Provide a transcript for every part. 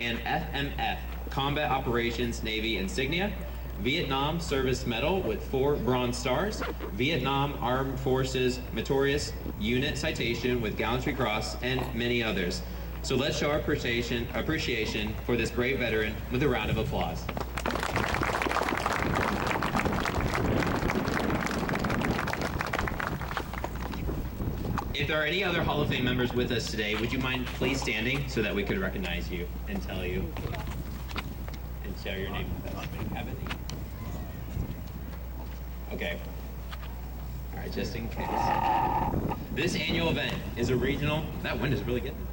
and FMF Combat Operations Navy insignia, Vietnam Service Medal with 4 Bronze Stars, Vietnam Armed Forces Meritorious Unit Citation with Gallantry Cross, and many others. So let's show our appreciation for this great veteran with a round of applause. If there are any other Hall of Fame members with us today, would you mind please standing so that we could recognize you and tell you and share your name with us? Have it. Okay. All right, just in case. This annual event is a regional. That wind is really getting.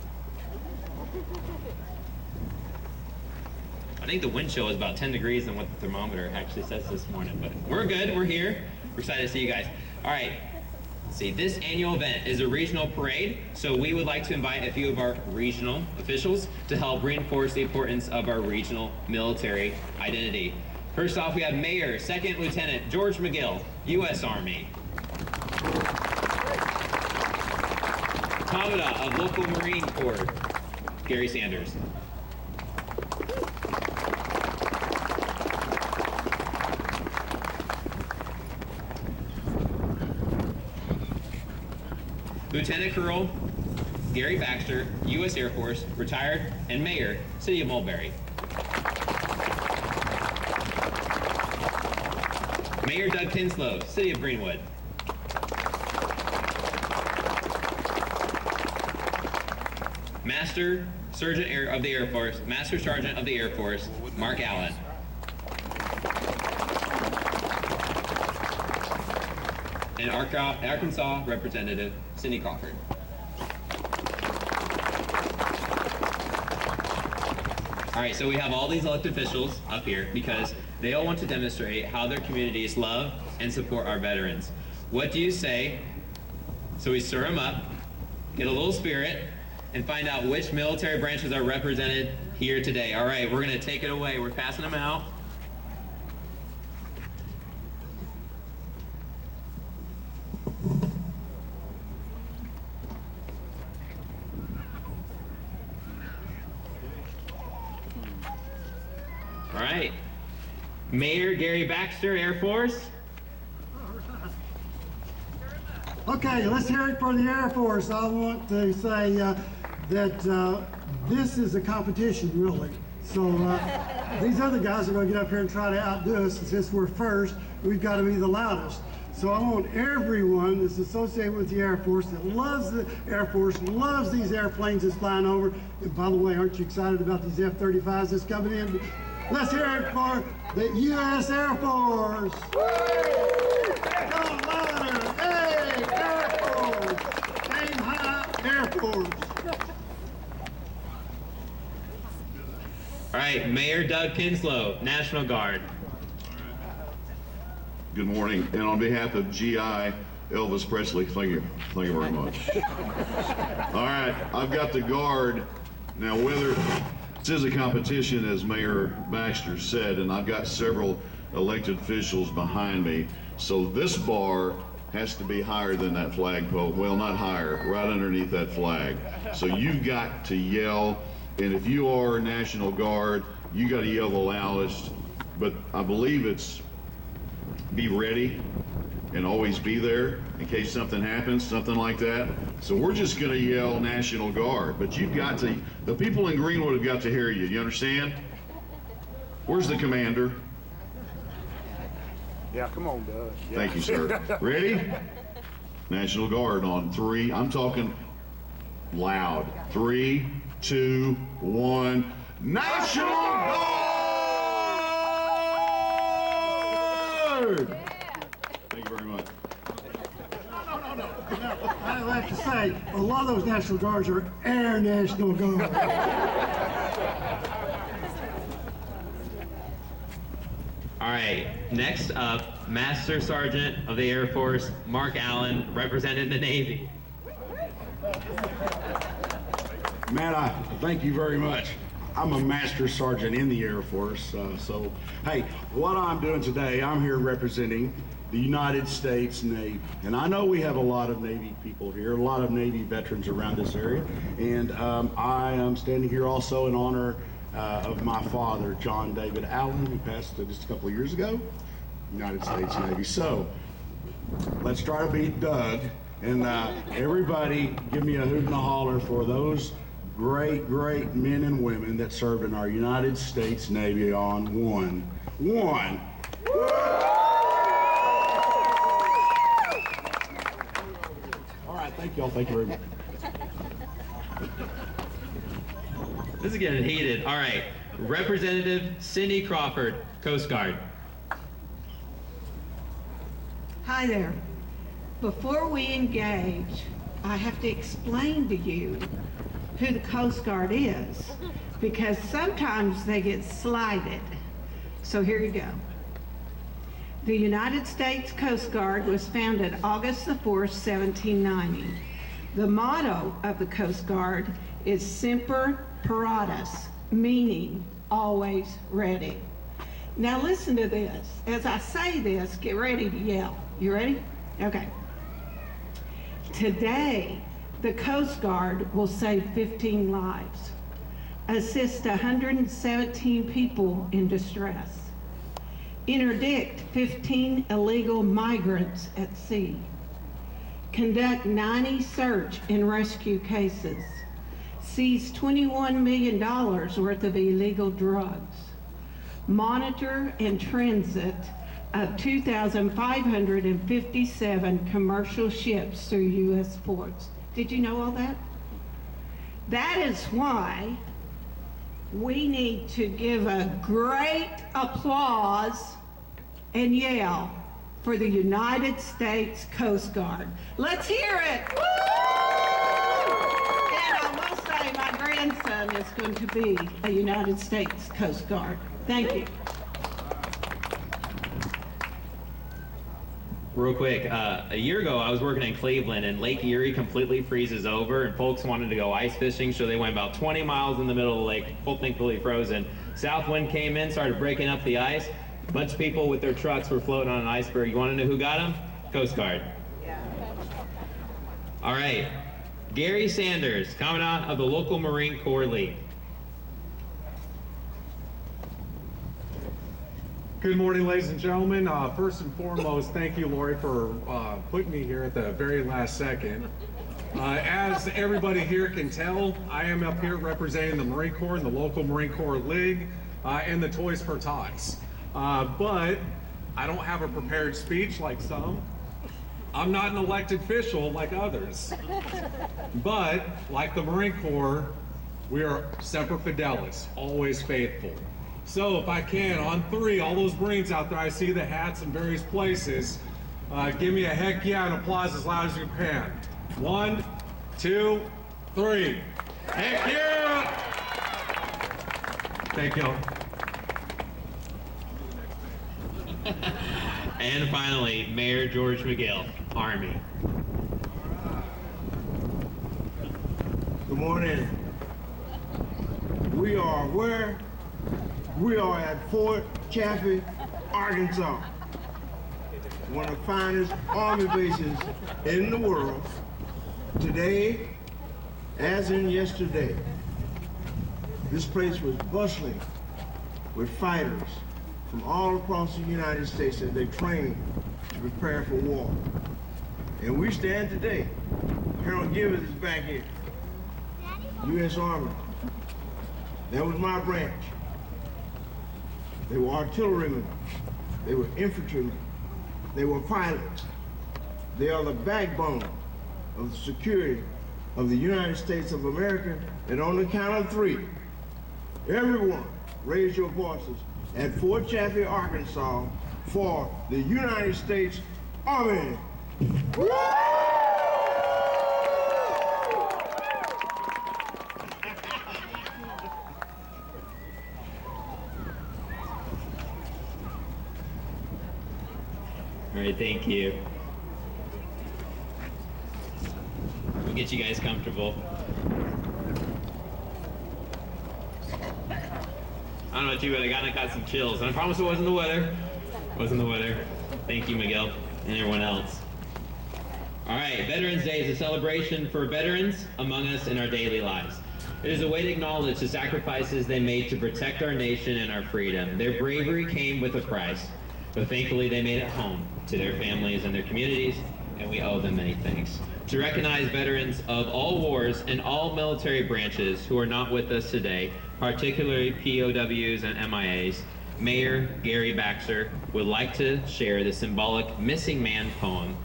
I think the wind chill is about 10 degrees than what the thermometer actually says this morning, but we're good. We're here. We're excited to see you guys. All right. See, this annual event is a regional parade, so we would like to invite a few of our regional officials to help reinforce the importance of our regional military identity. First off, we have Mayor, Second Lieutenant George McGill, U.S. Army. Commandant of Local Marine Corps, Gary Sanders. Lieutenant Colonel Gary Baxter, U.S. Air Force, retired, and Mayor, City of Mulberry. Mayor Doug Kinslow, City of Greenwood. Master Sergeant of the Air Force, Master Sergeant of the Air Force, Mark Allen. And Arkansas Representative Cindy Crawford. All right, so we have all these elected officials up here because they all want to demonstrate how their communities love and support our veterans. What do you say? So we stir them up, get a little spirit, and find out which military branches are represented here today. All right, we're gonna take it away. We're passing them out. All right, Mayor Gary Baxter, Air Force. Okay, let's hear it for the Air Force. I want to say that this is a competition, really. So these other guys are going to get up here and try to outdo us. And since we're first, we've got to be the loudest. So I want everyone that's associated with the Air Force, that loves the Air Force, loves these airplanes that's flying over. And by the way, aren't you excited about these F-35s that's coming in? Let's hear it for the U.S. Air Force. Come louder. Hey, Air Force. Aim high, Air Force. All right, Mayor Doug Kinslow, National Guard. Good morning, and on behalf of GI Elvis Presley, thank you very much. All right, I've got the Guard. Now, whether this is a competition, as Mayor Baxter said, and I've got several elected officials behind me, so this bar has to be higher than that flagpole. Well, not higher, right underneath that flag. So you've got to yell, and if you are National Guard, you got to yell the loudest. But I believe it's be ready and always be there in case something happens, something like that. So we're just going to yell National Guard, but you've got to, the people in Greenwood have got to hear you. You understand? Where's the commander? Yeah, come on, Doug. Yeah. Thank you, sir. Ready? National Guard on 3. I'm talking loud. 3, 2, 1. National Guard! Thank you very much. I have to say, a lot of those National Guards are Air National Guard. All right, next up, Master Sergeant of the Air Force, Mark Allen, representing the Navy. Man, I thank you very much. I'm a Master Sergeant in the Air Force, so hey, what I'm doing today, I'm here representing the United States Navy. And I know we have a lot of Navy people here, a lot of Navy veterans around this area, and I am standing here also in honor of my father, John David Allen, who passed just a couple of years ago, United States Navy. So let's try to beat Doug, and everybody give me a hoot and a holler for those great, great men and women that served in our United States Navy on one. All right, thank y'all. Thank you very much. This is getting heated. All right, Representative Cindy Crawford, Coast Guard. Hi there. Before we engage, I have to explain to you who the Coast Guard is, because sometimes they get slighted. So here you go. The United States Coast Guard was founded August the 4th, 1790. The motto of the Coast Guard is Semper Paratus, meaning always ready. Now listen to this. As I say this, get ready to yell. You ready? Okay. Today, the Coast Guard will save 15 lives, assist 117 people in distress, interdict 15 illegal migrants at sea, conduct 90 search and rescue cases, seize $21 million worth of illegal drugs, monitor and transit of 2,557 commercial ships through U.S. ports. Did you know all that? That is why we need to give a great applause and yell for the United States Coast Guard. Let's hear it! Woo! And I will say my grandson is going to be a United States Coast Guard. Thank you. Real quick, a year ago I was working in Cleveland and Lake Erie completely freezes over and folks wanted to go ice fishing, so they went about 20 miles in the middle of the lake, thankfully frozen. South wind came in, started breaking up the ice. A bunch of people with their trucks were floating on an iceberg. You want to know who got them? Coast Guard. Yeah. All right, Gary Sanders, Commandant of the local Marine Corps League. Good morning, ladies and gentlemen. First and foremost, thank you, Lori, for putting me here at the very last second. As everybody here can tell, I am up here representing the Marine Corps and the local Marine Corps League and the Toys for Tots. But I don't have a prepared speech like some. I'm not an elected official like others. But like the Marine Corps, we are Semper Fidelis, always faithful. So if I can, on three, all those Marines out there, I see the hats in various places. Give me a heck yeah and applause as loud as you can. 1, 2, 3. Heck yeah! Thank y'all. And finally, Mayor George McGill, Army. Good morning. We are where? We are at Fort Chaffee, Arkansas. One of the finest Army bases in the world. Today, as in yesterday, this place was bustling with fighters from all across the United States that they trained to prepare for war. And we stand today. Colonel Givens is back here. U.S. Army. That was my branch. They were artillerymen. They were infantrymen. They were pilots. They are the backbone of the security of the United States of America. And on the count of three, everyone raise your voices at Fort Chaffee, Arkansas for the United States Army. All right, thank you. We'll get you guys comfortable. I don't know about you, but I got some chills. And I promise it wasn't the weather. It wasn't the weather. Thank you, Miguel, and everyone else. All right, Veterans Day is a celebration for veterans among us in our daily lives. It is a way to acknowledge the sacrifices they made to protect our nation and our freedom. Their bravery came with a price, but thankfully they made it home to their families and their communities, and we owe them many thanks. To recognize veterans of all wars and all military branches who are not with us today, particularly POWs and MIAs, Mayor Gary Baxter would like to share the symbolic Missing Man poem,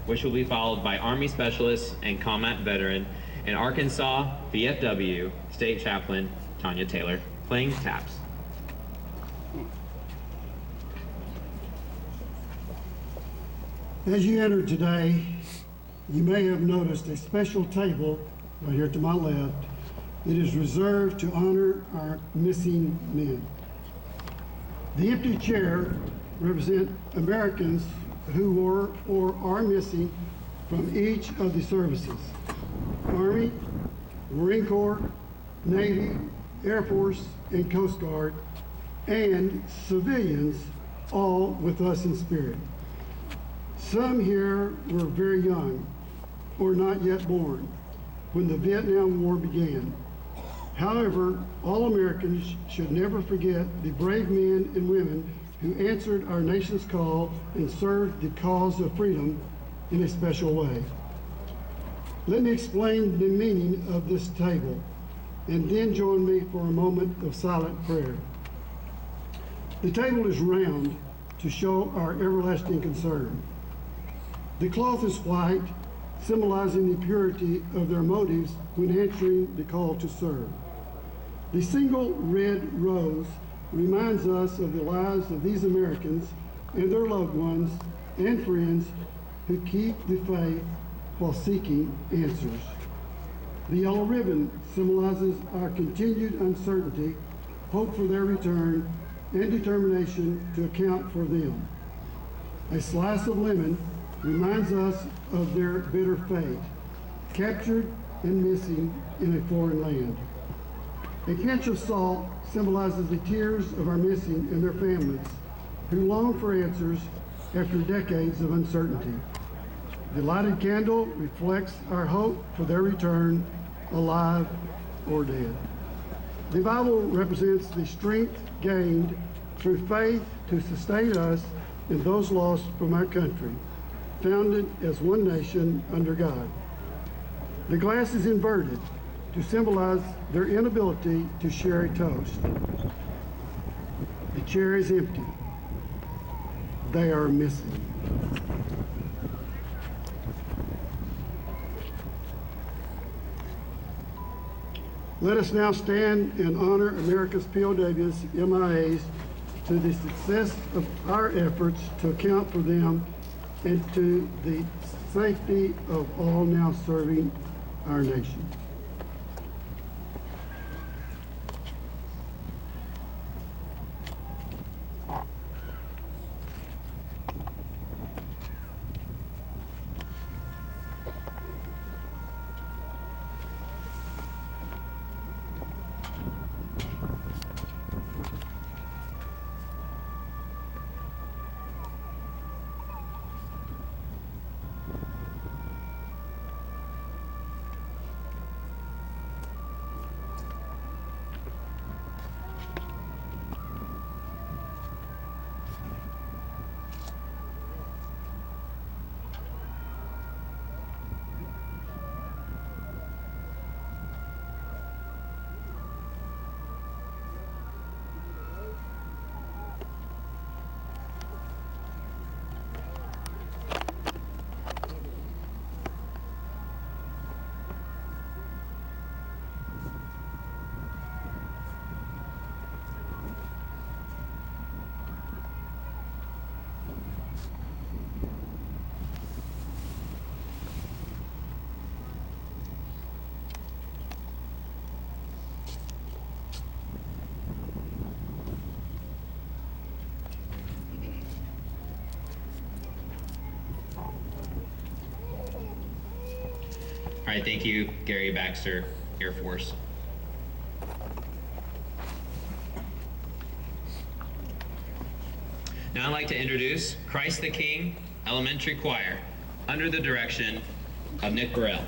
which will be followed by Army Specialist and Combat Veteran and Arkansas VFW State Chaplain Tanya Taylor, playing taps. As you entered today, you may have noticed a special table right here to my left. It is reserved to honor our missing men. The empty chair represents Americans who were or are missing from each of the services: Army, Marine Corps, Navy, Air Force, and Coast Guard, and civilians, all with us in spirit. Some here were very young or not yet born when the Vietnam War began. However, all Americans should never forget the brave men and women who answered our nation's call and served the cause of freedom in a special way. Let me explain the meaning of this table, and then join me for a moment of silent prayer. The table is round to show our everlasting concern. The cloth is white, symbolizing the purity of their motives when answering the call to serve. The single red rose reminds us of the lives of these Americans and their loved ones and friends who keep the faith while seeking answers. The yellow ribbon symbolizes our continued uncertainty, hope for their return, and determination to account for them. A slice of lemon reminds us of their bitter fate, captured and missing in a foreign land. A pinch of salt symbolizes the tears of our missing and their families, who long for answers after decades of uncertainty. The lighted candle reflects our hope for their return, alive or dead. The Bible represents the strength gained through faith to sustain us and those lost from our country, founded as one nation under God. The glass is inverted to symbolize their inability to share a toast. The chair is empty. They are missing. Let us now stand and honor America's POWs, MIAs, to the success of our efforts to account for them and to the safety of all now serving our nation. All right, thank you, Gary Baxter, Air Force. Now I'd like to introduce Christ the King Elementary Choir under the direction of Nick Burrell.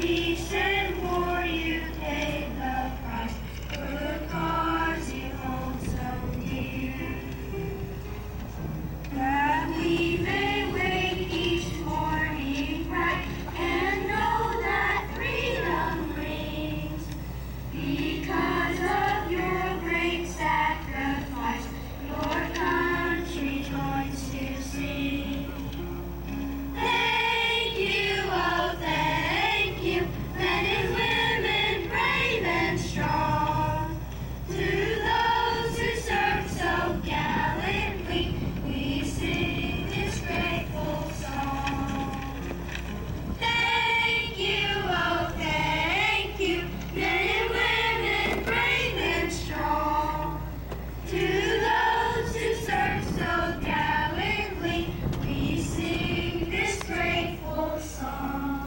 We send for you, pay the price for the cause you hold so dear. That we may wake each morning bright and know that freedom reigns. Because of your great sacrifice, your country joins to sing. Thank you, oh thank you, men and women brave and strong. To those who serve so gallantly, we sing this grateful song. Thank you, oh thank you, men and women brave and strong. To those who serve so gallantly, we sing this grateful song.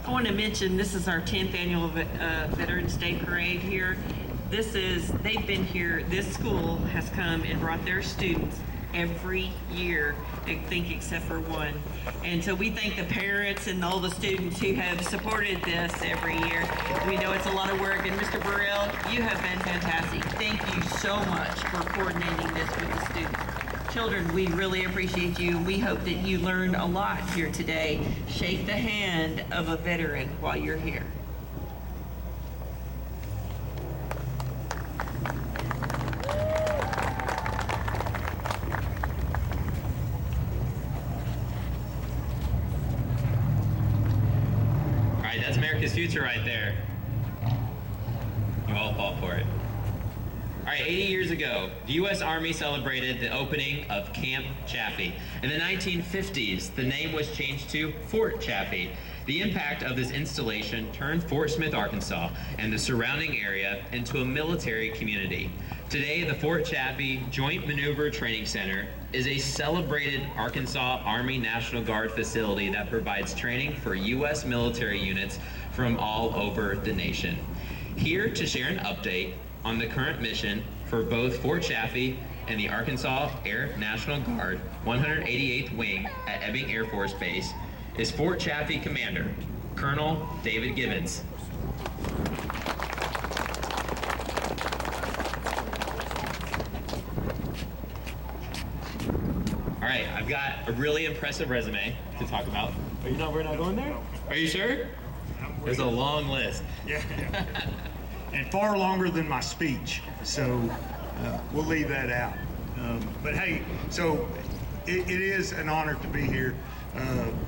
I want to mention this is our 10th annual Veterans Day Parade here. They've been here, this school has come and brought their students every year, I think except for one. And so we thank the parents and all the students who have supported this every year. We know it's a lot of work, and Mr. Burrell, you have been fantastic. Thank you so much for coordinating this with the students. Children, we really appreciate you. We hope that you learned a lot here today. Shake the hand of a veteran while you're here. All right, that's America's future right there. You all fought for it. All right, 80 years ago, the U.S. Army celebrated the opening of Camp Chaffee. In the 1950s, the name was changed to Fort Chaffee. The impact of this installation turned Fort Smith, Arkansas, and the surrounding area into a military community. Today, the Fort Chaffee Joint Maneuver Training Center is a celebrated Arkansas Army National Guard facility that provides training for U.S. military units from all over the nation. Here to share an update on the current mission for both Fort Chaffee and the Arkansas Air National Guard 188th Wing at Ebbing Air Force Base is Fort Chaffee Commander, Colonel David Gibbons. All right, I've got a really impressive resume to talk about. We're not going there? Are you sure? There's a long list. Yeah. And far longer than my speech, so we'll leave that out. But hey, so it is an honor to be here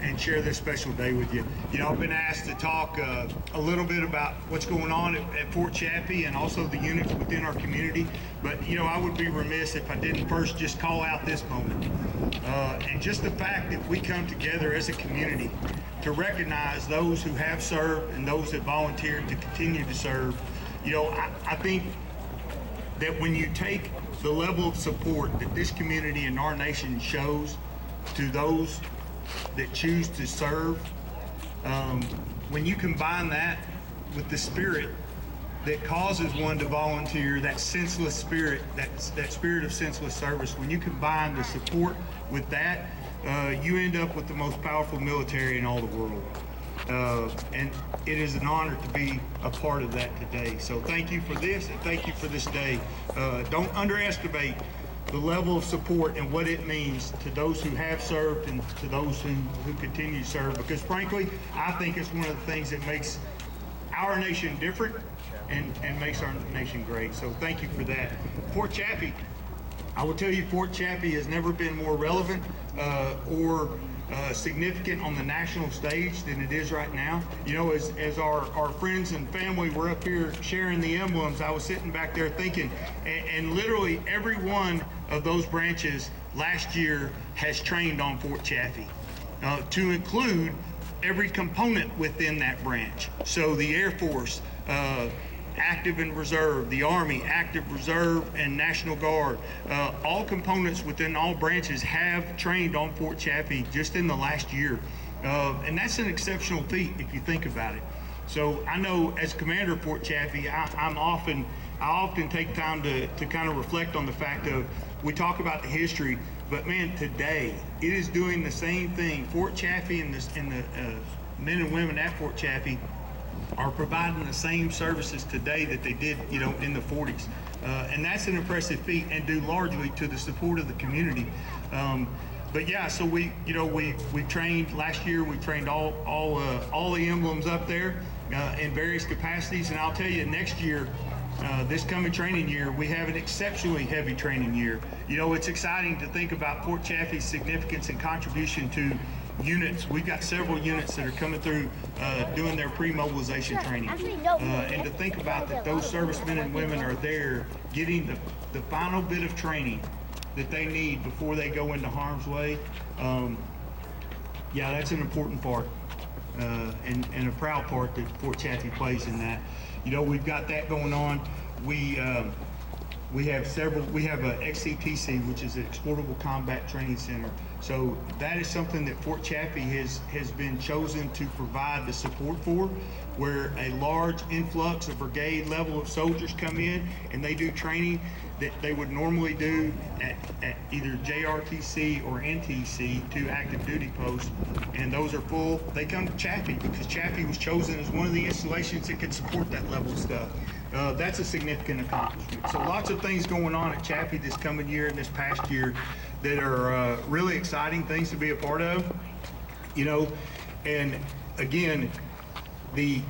and share this special day with you. You know, I've been asked to talk a little bit about what's going on at Fort Chaffee and also the units within our community. But, you know, I would be remiss if I didn't first just call out this moment. And just the fact that we come together as a community to recognize those who have served and those that volunteered to continue to serve. You know, I think that when you take the level of support that this community and our nation shows to those that choose to serve, when you combine that with the spirit that causes one to volunteer, that senseless spirit, that spirit of senseless service, when you combine the support with that, you end up with the most powerful military in all the world. And it is an honor to be a part of that today. So thank you for this, and thank you for this day. Don't underestimate the level of support and what it means to those who have served and to those who continue to serve, because frankly, I think it's one of the things that makes our nation different and makes our nation great. So thank you for that. Fort Chaffee, I will tell you, Fort Chaffee has never been more relevant or significant on the national stage than it is right now. You know, as our friends and family were up here sharing the emblems, I was sitting back there thinking, and literally every one of those branches last year has trained on Fort Chaffee, to include every component within that branch. So the Air Force, active and reserve, the Army, active, reserve, and National Guard. All components within all branches have trained on Fort Chaffee just in the last year. And that's an exceptional feat if you think about it. So I know as commander of Fort Chaffee, I'm often I often take time to kind of reflect on the fact of, we talk about the history, but man, today it is doing the same thing. Fort Chaffee and the men and women at Fort Chaffee are providing the same services today that they did, in the 40s. And that's an impressive feat, and due largely to the support of the community. But yeah, so we trained last year. We trained all the emblems up there in various capacities, and I'll tell you, next year, this coming training year, we have an exceptionally heavy training year. It's exciting to think about Fort Chaffee's significance and contribution to units. We've got several units that are coming through doing their pre-mobilization training. And to think about that those servicemen and women are there getting the final bit of training that they need before they go into harm's way. Yeah, that's an important part and a proud part that Fort Chaffee plays in that. We've got that going on. We have a XCTC, which is an Exportable Combat Training Center. So that is something that Fort Chaffee has been chosen to provide the support for, where a large influx of brigade level of soldiers come in and they do training that they would normally do at either JRTC or NTC, two active duty posts, and those are full. They come to Chaffee because Chaffee was chosen as one of the installations that could support that level of stuff. That's a significant accomplishment. So lots of things going on at Chaffee this coming year and this past year that are really exciting things to be a part of. And again, the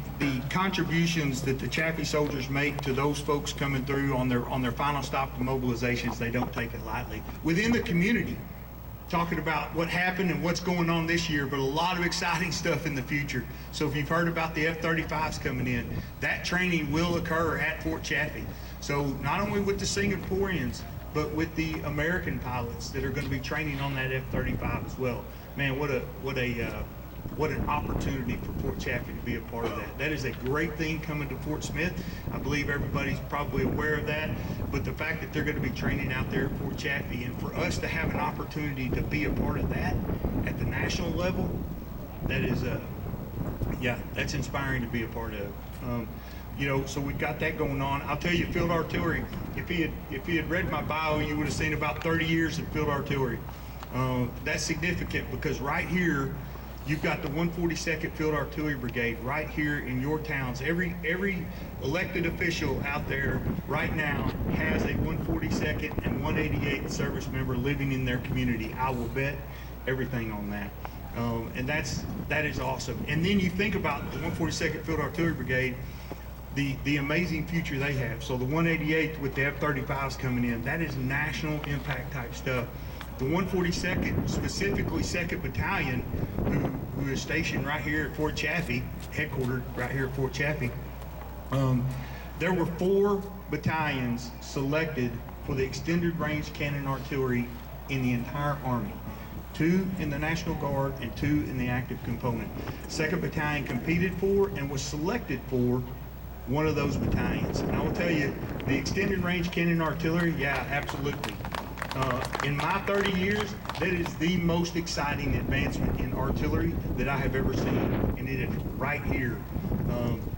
contributions that the Chaffee soldiers make to those folks coming through on their final stop of mobilizations, they don't take it lightly. Within the community, talking about what happened and what's going on this year, but a lot of exciting stuff in the future. So if you've heard about the F-35s coming in, that training will occur at Fort Chaffee. So not only with the Singaporeans, but with the American pilots that are going to be training on that F-35 as well. Man, what an opportunity for Fort Chaffee to be a part of that. That is a great thing coming to Fort Smith. I believe everybody's probably aware of that, but the fact that they're going to be training out there at Fort Chaffee, and for us to have an opportunity to be a part of that at the national level, that is, yeah, that's inspiring to be a part of. So we've got that going on. I'll tell you, field artillery, if he had read my bio, you would have seen about 30 years of field artillery. That's significant because right here, you've got the 142nd Field Artillery Brigade right here in your towns. Every elected official out there right now has a 142nd and 188th service member living in their community. I will bet everything on that. And that is awesome. And then you think about the 142nd Field Artillery Brigade, the amazing future they have. So the 188th with the F-35s coming in, that is national impact type stuff. The 142nd, specifically 2nd Battalion, who is stationed right here at Fort Chaffee, headquartered right here at Fort Chaffee, there were 4 battalions selected for the extended range cannon artillery in the entire Army. 2 in the National Guard and 2 in the active component. 2nd Battalion competed for and was selected for one of those battalions. And I will tell you, the extended range cannon artillery, yeah, absolutely. In my 30 years, that is the most exciting advancement in artillery that I have ever seen, and it is right here.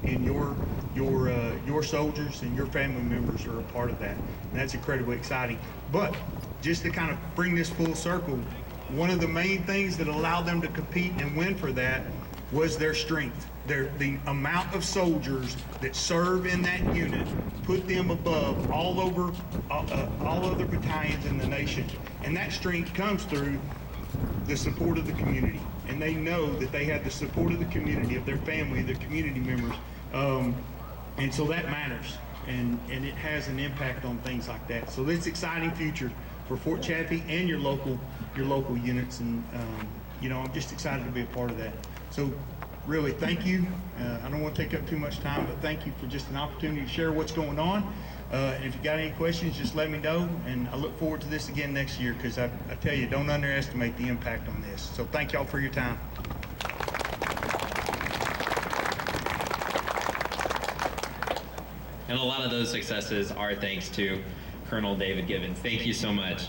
And your soldiers and your family members are a part of that, and that's incredibly exciting. But just to kind of bring this full circle, one of the main things that allowed them to compete and win for that was their strength. The amount of soldiers that serve in that unit put them above all other battalions in the nation. And that strength comes through the support of the community. And they know that they have the support of the community, of their family, their community members. And so that matters. And it has an impact on things like that. So it's an exciting future for Fort Chaffee and your local units. And, I'm just excited to be a part of that. So really, thank you. I don't want to take up too much time, but thank you for just an opportunity to share what's going on. And if you got any questions, just let me know. And I look forward to this again next year because I tell you, don't underestimate the impact on this. So thank y'all for your time. And a lot of those successes are thanks to Colonel David Givens. Thank you so much.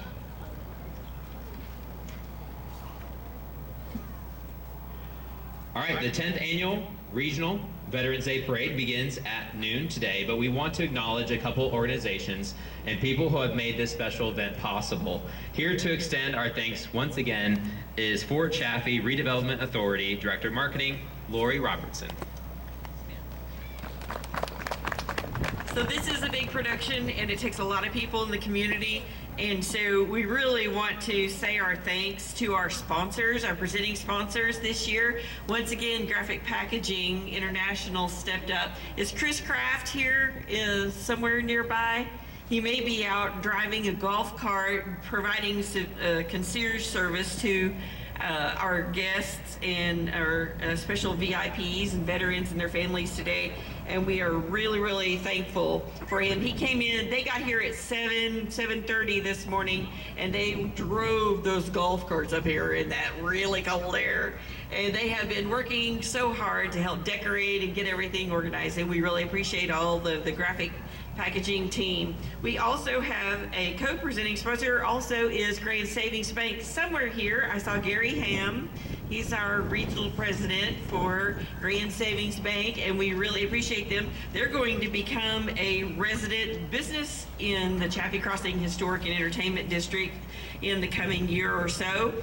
All right, the 10th annual Regional Veterans Day Parade begins at noon today, but we want to acknowledge a couple organizations and people who have made this special event possible. Here to extend our thanks once again is Fort Chaffee Redevelopment Authority Director of Marketing, Lori Robertson. So this is a big production and it takes a lot of people in the community. And so we really want to say our thanks to our sponsors, our presenting sponsors this year. Once again, Graphic Packaging International stepped up. Is Chris Kraft here? Is somewhere nearby? He may be out driving a golf cart, providing concierge service to our guests and our special VIPs and veterans and their families today. And we are really, really thankful for him. He came in, they got here at 7:30 this morning, and they drove those golf carts up here in that really cold air. And they have been working so hard to help decorate and get everything organized, and we really appreciate all the graphic packaging team. We also have a co-presenting sponsor, also is Grand Savings Bank. Somewhere here, I saw Gary Ham. He's our regional president for Grand Savings Bank, and we really appreciate them. They're going to become a resident business in the Chaffee Crossing Historic and Entertainment District in the coming year or so,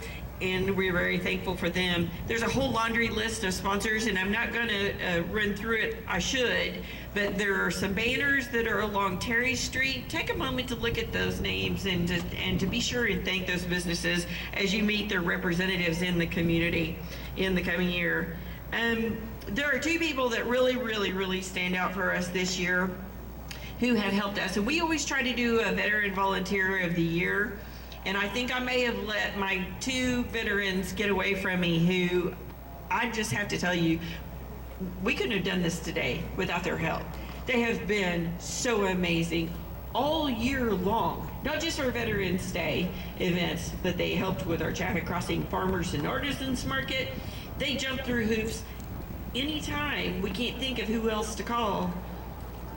and we're very thankful for them. There's a whole laundry list of sponsors, and I'm not going to run through it. I should, but there are some banners that are along Terry Street. Take a moment to look at those names and to be sure and thank those businesses as you meet their representatives in the community in the coming year. There are two people that really stand out for us this year who have helped us, and we always try to do a Veteran Volunteer of the Year. And I think I may have let my two veterans get away from me who, I just have to tell you, we couldn't have done this today without their help. They have been so amazing all year long, not just our Veterans Day events, but they helped with our Chaffee Crossing Farmers and Artisans Market. They jumped through hoops anytime we can't think of who else to call.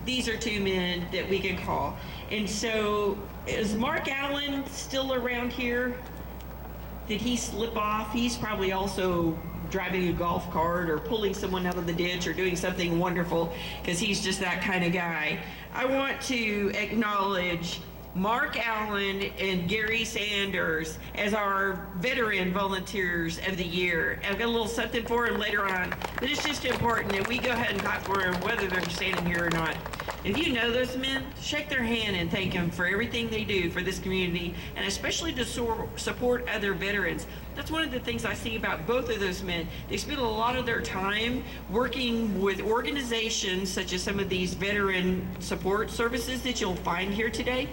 These are two men that we can call. And so, is Mark Allen still around here? Did he slip off? He's probably also driving a golf cart or pulling someone out of the ditch or doing something wonderful, because he's just that kind of guy. I want to acknowledge Mark Allen and Gary Sanders as our Veteran Volunteers of the Year. I've got a little something for them later on, but it's just important that we go ahead and clap for them whether they're standing here or not. If you know those men, shake their hand and thank them for everything they do for this community, and especially to support other veterans. That's one of the things I see about both of those men. They spend a lot of their time working with organizations such as some of these veteran support services that you'll find here today.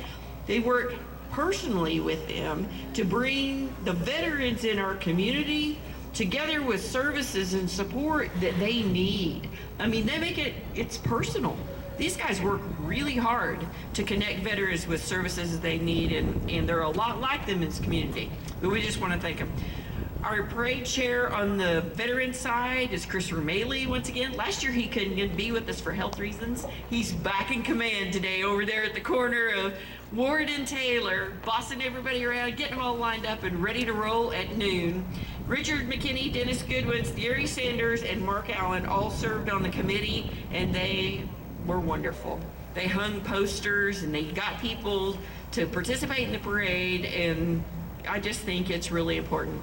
They work personally with them to bring the veterans in our community together with services and support that they need. I mean, they make it's personal. These guys work really hard to connect veterans with services that they need, and there are a lot like them in this community, but we just want to thank them. Our parade chair on the veteran side is Chris Romaley once again. Last year he couldn't be with us for health reasons. He's back in command today over there at the corner of Ward and Taylor, bossing everybody around, getting them all lined up and ready to roll at noon. Richard McKinney, Dennis Goodwin, Gary Sanders, and Mark Allen all served on the committee, and they were wonderful. They hung posters and they got people to participate in the parade, and I just think it's really important.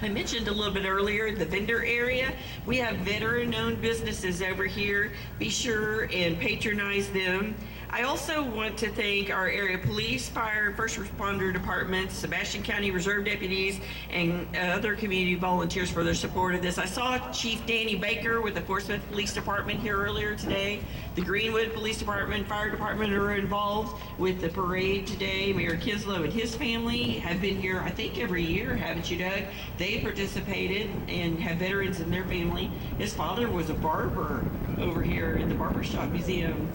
I mentioned a little bit earlier the vendor area. We have veteran-owned businesses over here. Be sure and patronize them. I also want to thank our area police, fire, and first responder departments, Sebastian County Reserve deputies, and other community volunteers for their support of this. I saw Chief Danny Baker with the Portsmouth Police Department here earlier today. The Greenwood Police Department, Fire Department are involved with the parade today. Mayor Kinslow and his family have been here, I think, every year, haven't you, Doug? They participated and have veterans in their family. His father was a barber over here in the Barbershop Museum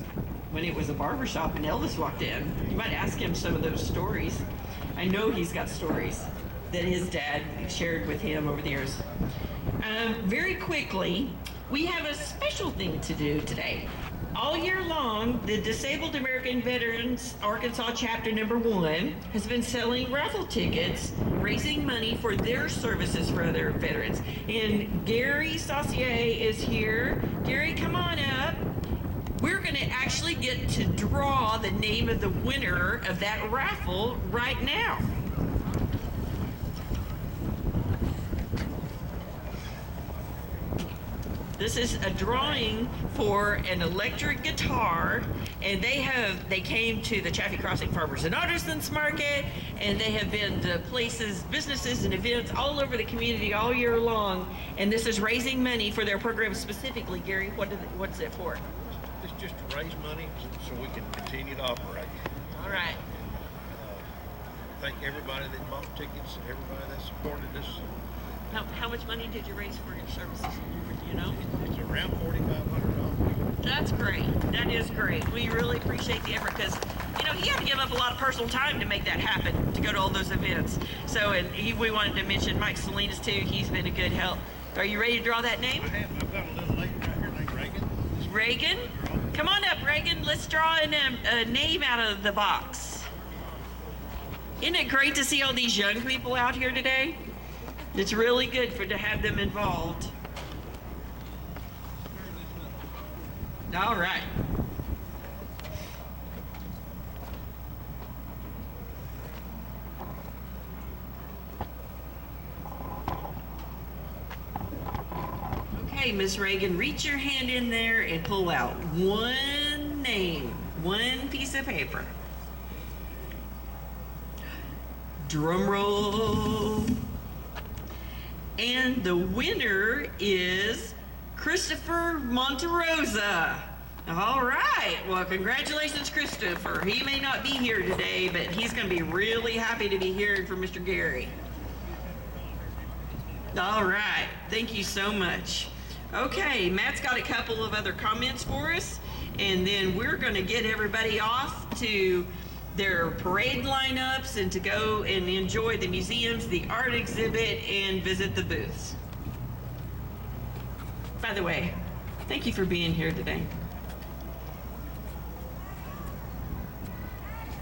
when it was a barbershop and Elvis walked in. You might ask him some of those stories. I know he's got stories that his dad shared with him over the years. Very quickly, we have a special thing to do today. All year long, the Disabled American American Veterans Arkansas Chapter number 1 has been selling raffle tickets, raising money for their services for other veterans. And Gary Saucier is here. Gary, come on up. We're going to actually get to draw the name of the winner of that raffle right now. This is a drawing for an electric guitar, and they came to the Chaffee Crossing Farmers and Artisans Market, and they have been to places, businesses, and events all over the community all year long. And this is raising money for their program specifically. Gary, what's it for? It's just to raise money so we can continue to operate. All right. Thank everybody that bought tickets, everybody that supported us. How much money did you raise for your services? Do you know? It's around $4,500. That's great. That is great. We really appreciate the effort because, he had to give up a lot of personal time to make that happen, to go to all those events. So, we wanted to mention Mike Salinas too. He's been a good help. Are you ready to draw that name? I've got a little lady right here named Reagan. Reagan? Come on up, Reagan. Let's draw a name out of the box. Isn't it great to see all these young people out here today? It's really good to have them involved. All right. Okay, Miss Reagan, reach your hand in there and pull out one name, one piece of paper. Drum roll. And the winner is Christopher Monterosa. All right. Well, congratulations, Christopher. He may not be here today, but he's going to be really happy to be hearing from Mr. Gary. All right. Thank you so much. Okay, Matt's got a couple of other comments for us, and then we're going to get everybody off to their parade lineups and to go and enjoy the museums, the art exhibit, and visit the booths. By the way, thank you for being here today.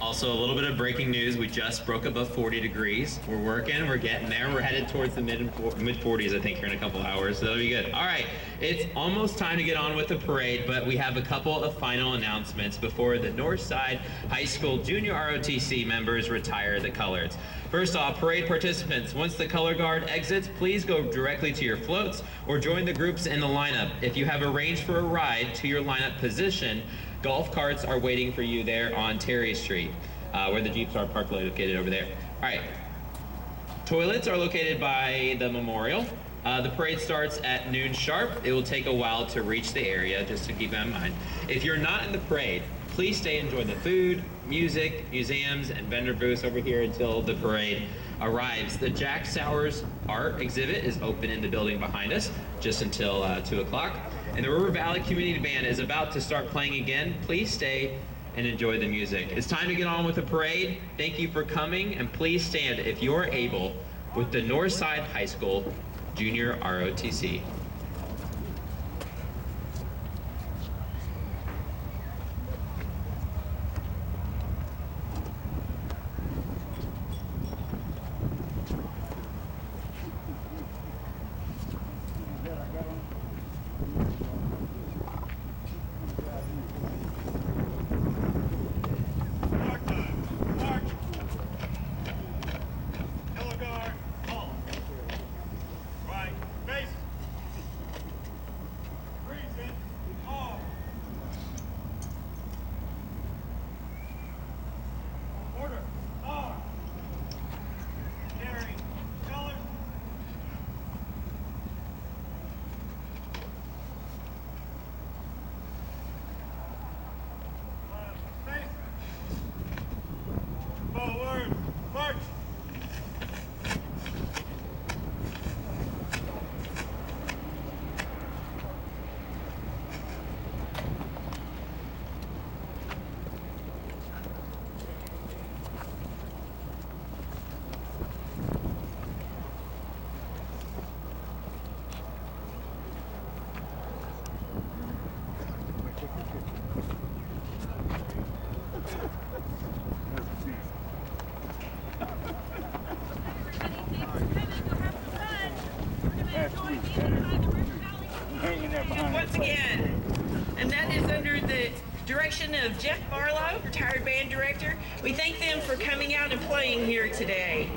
Also, a little bit of breaking news. We just broke above 40 degrees. We're working, we're getting there. We're headed towards the mid 40s, I think, here in a couple hours. So that'll be good. All right, it's almost time to get on with the parade, but we have a couple of final announcements before the Northside High School Junior ROTC members retire the colors. First off, parade participants, once the color guard exits, please go directly to your floats or join the groups in the lineup. If you have arranged for a ride to your lineup position, golf carts are waiting for you there on Terry Street, where the Jeeps are parked located over there. All right. Toilets are located by the memorial. The parade starts at noon sharp. It will take a while to reach the area, just to keep that in mind. If you're not in the parade, please stay and enjoy the food, music, museums, and vendor booths over here until the parade arrives. The Jack Sowers art exhibit is open in the building behind us just until 2 o'clock. And the River Valley Community Band is about to start playing again. Please stay and enjoy the music. It's time to get on with the parade. Thank you for coming, and please stand if you're able with the Northside High School Junior ROTC. of Jeff Barlow, retired band director. We thank them for coming out and playing here today.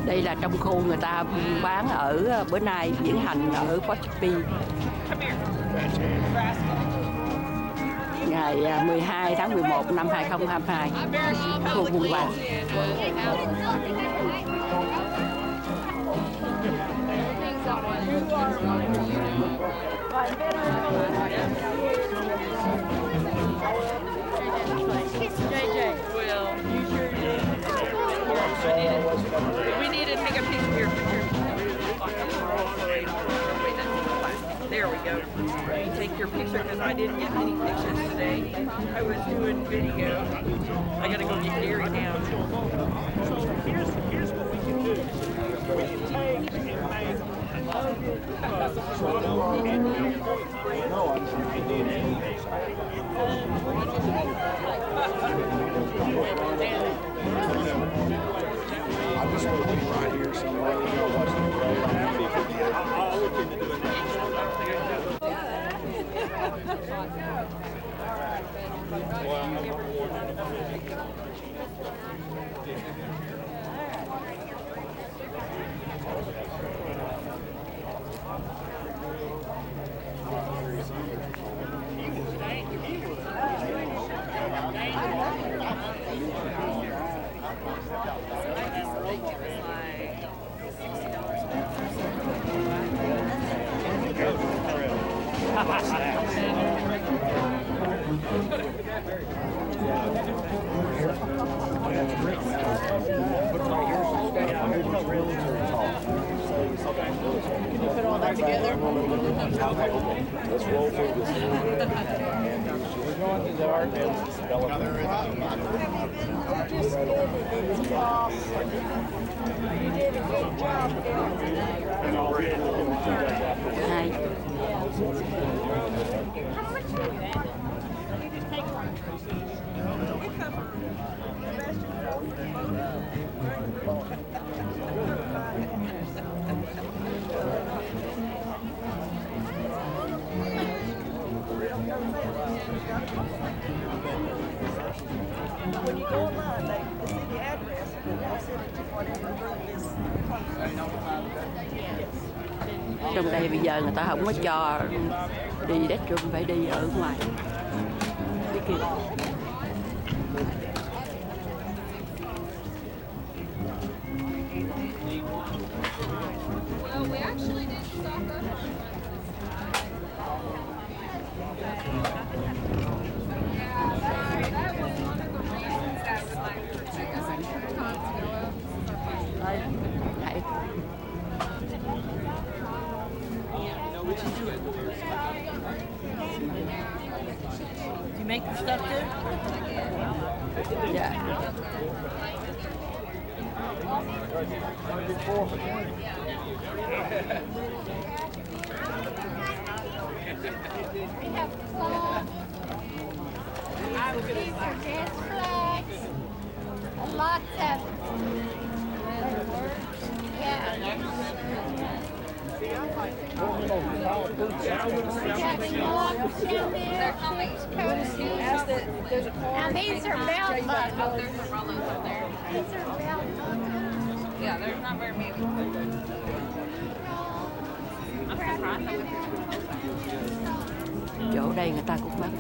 Đây là trong khu người ta bán ở bữa nay diễn hành ở Chaffee. Ngày 12 tháng 11 năm 2022, khu buôn bán. We need to take a picture here. There we go. You take your picture because I didn't get many pictures today. I was doing video. I gotta go get Gary now. So here's what we can do. We can take and make I just want to be right here somewhere. You know, watching the parade. I'm happy for you. I'll look into doing that. Can you put all that together? Let's roll through this a little bit. We're going to the art and When you go online, they see the address and then they'll send it to whatever room is close. Trong đây bây giờ người ta không có cho đi đất room, phải đi ở ngoài. Cái kia. Well, we actually did soccer. That was one of the reasons that was like took us a year to go up. Đấy. You make the stuff too? Yeah. We have flags. These are dance flags. Lots of yeah. Now these are belt buckles. These are belt buckles. Yeah, there's not very many. Chỗ đây người ta cũng bán.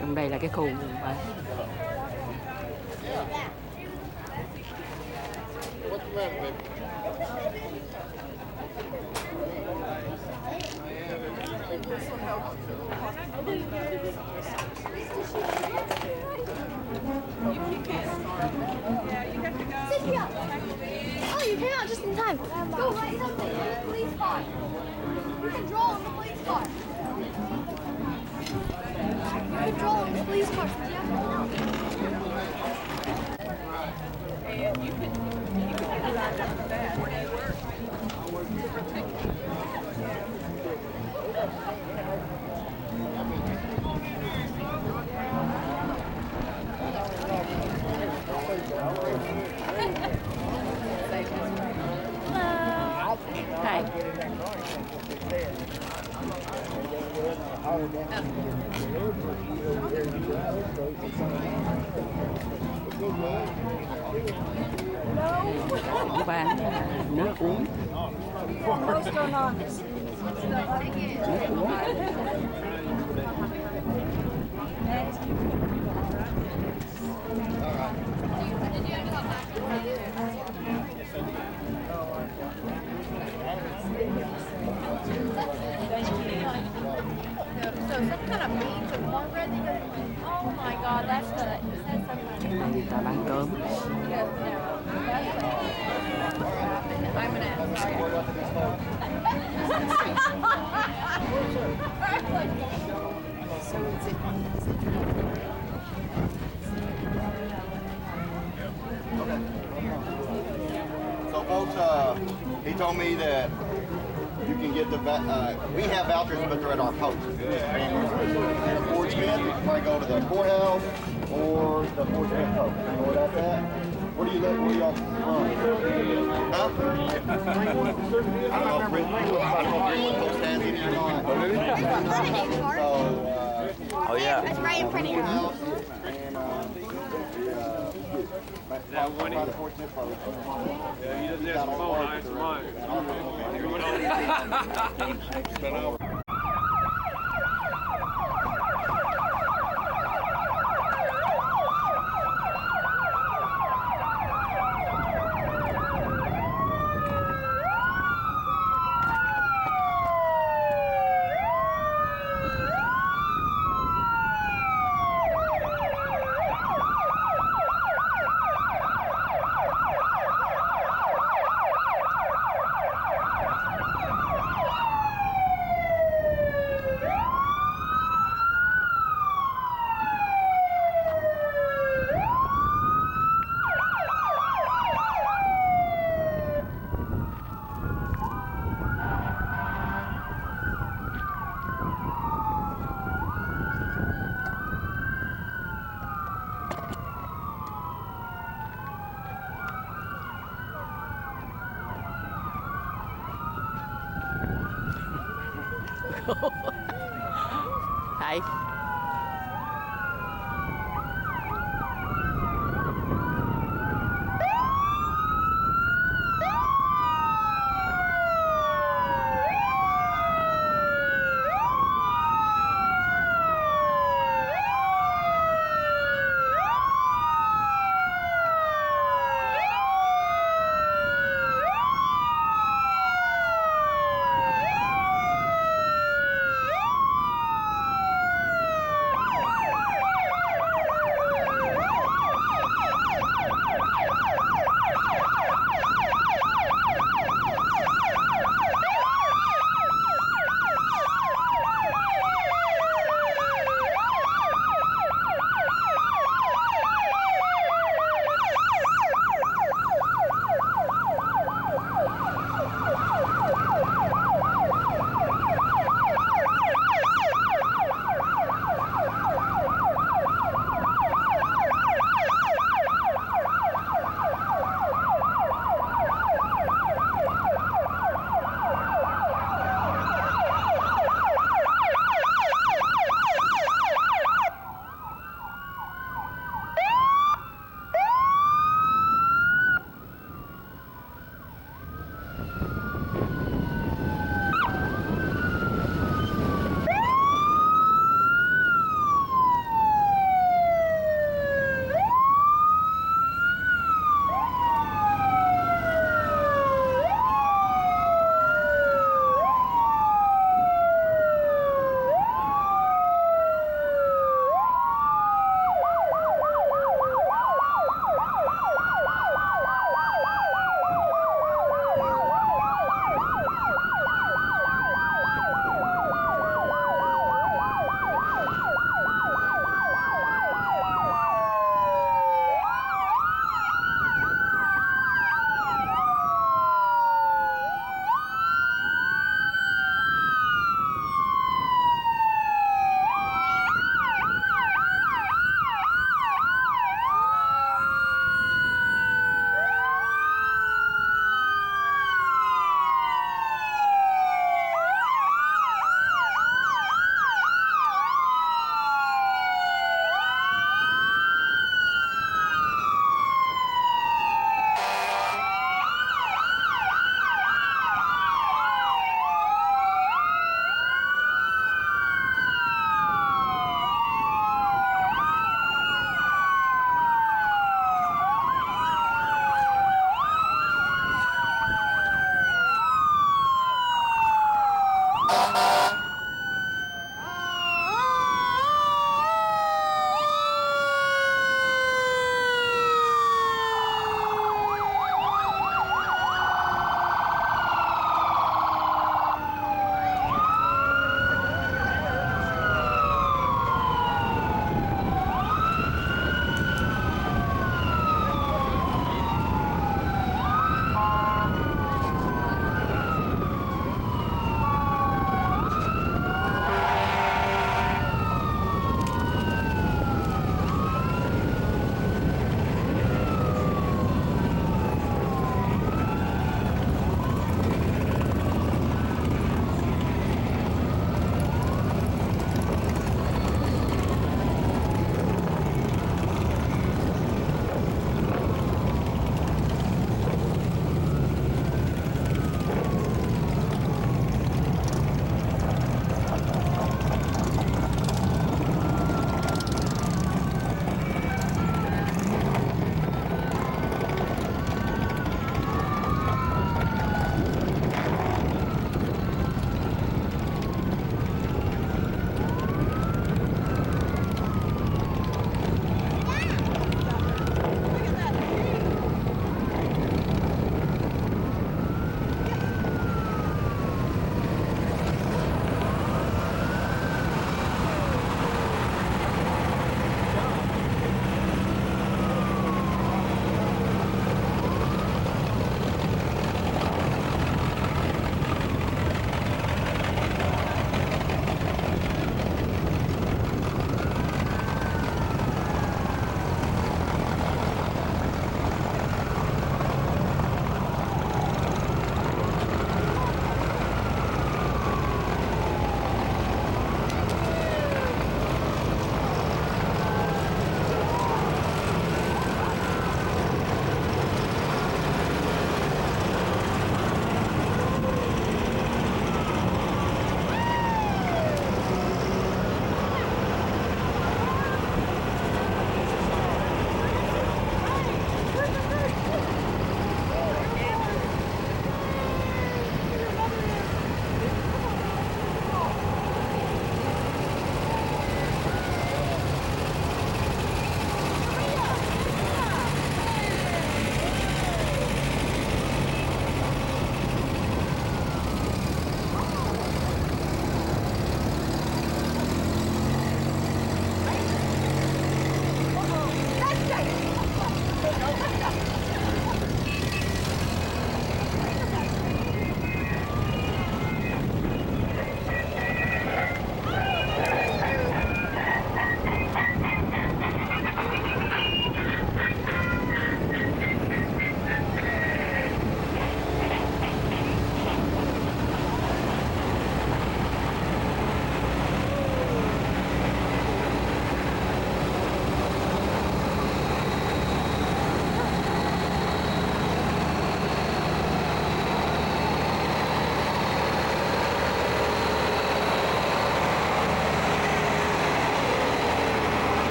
Trong đây là cái khu bán. Oh, you came out just in time. Go write something in the police car. You can draw in the police car. You can draw in the police car. And you can get lined up for that. Where do you work? I work here. Hi. Bán nước uống. What's going on? Nước uống. So some kind of beans and cornbread. Oh my God, that's the. Is that something? Người ta bán cơm. I'm gonna ask. So is it? So folks, he told me that you can get the, we have vouchers, but they're at our post. And Fort Smith, you can probably go to the courthouse or the Fort Smith post. You know where that's at? Where do you live? Where y'all from? Huh? I don't know if Greenwood post has any or not. So, Oh yeah. That's right in front of your house. That one by the Fort Smith post. Yeah, he doesn't have the phone, I have mine. cool. Hey.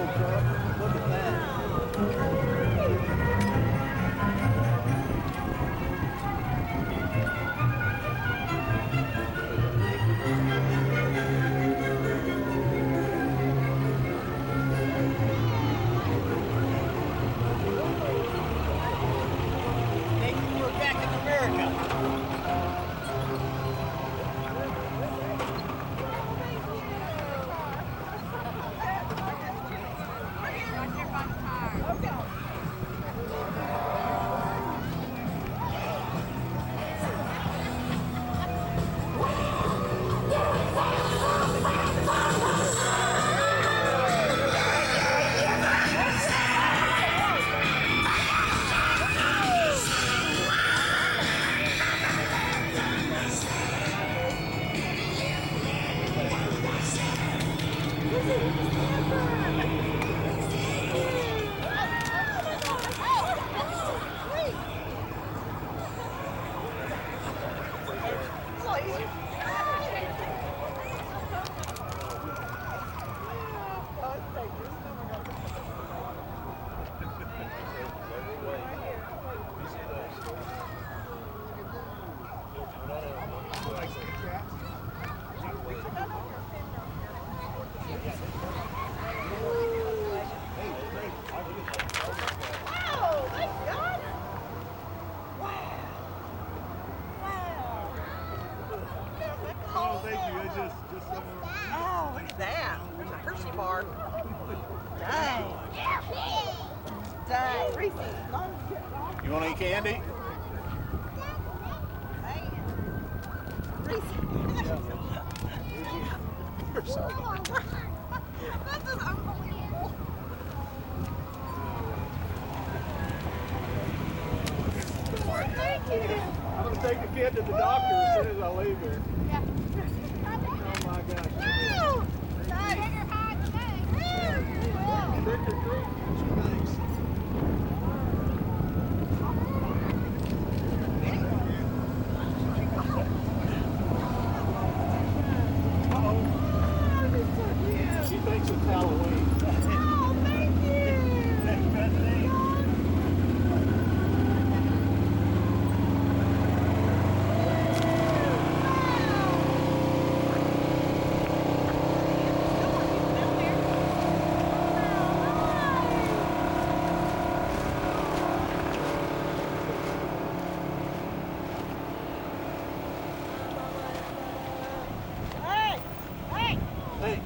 little truck. Look at that. Thinking we're back in America. Oh, thank you. It's just Oh, look at that. There's a Hershey bar. Dang. Dang. Reese. You want any candy? Reese. You're so This is unbelievable. Thank you. I'm gonna take the kid to the doctor as soon as I leave here. Oh my gosh. Woo! Nice. Trick or treat. Thanks. She thinks it's Halloween. Oh, thank you. Next president. Hey! Hey! Hey.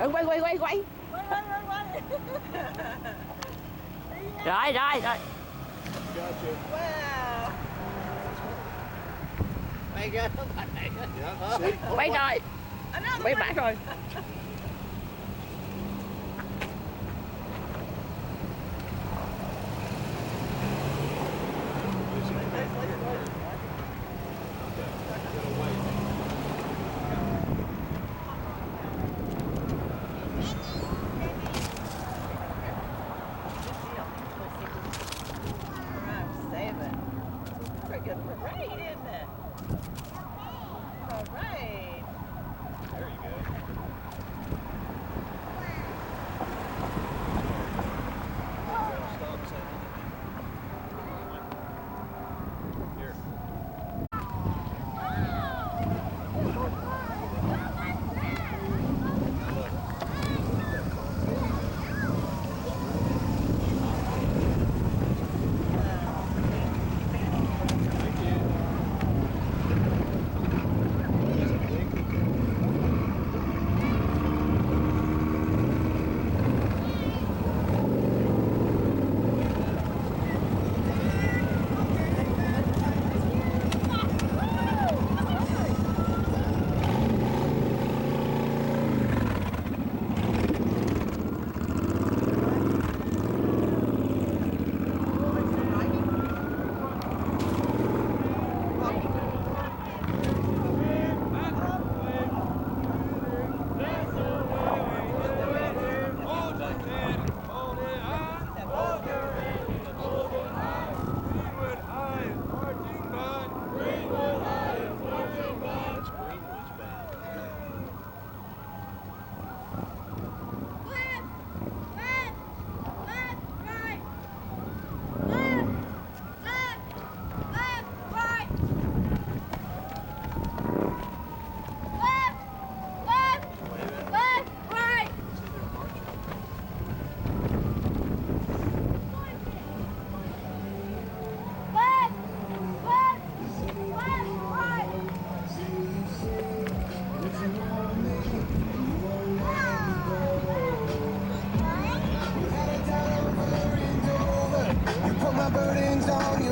Quay. Wait. Rồi. Gotcha. Wow. Mày ghê không? Quay rồi. Quay back rồi. Pretty good parade, isn't it? All right. There you go.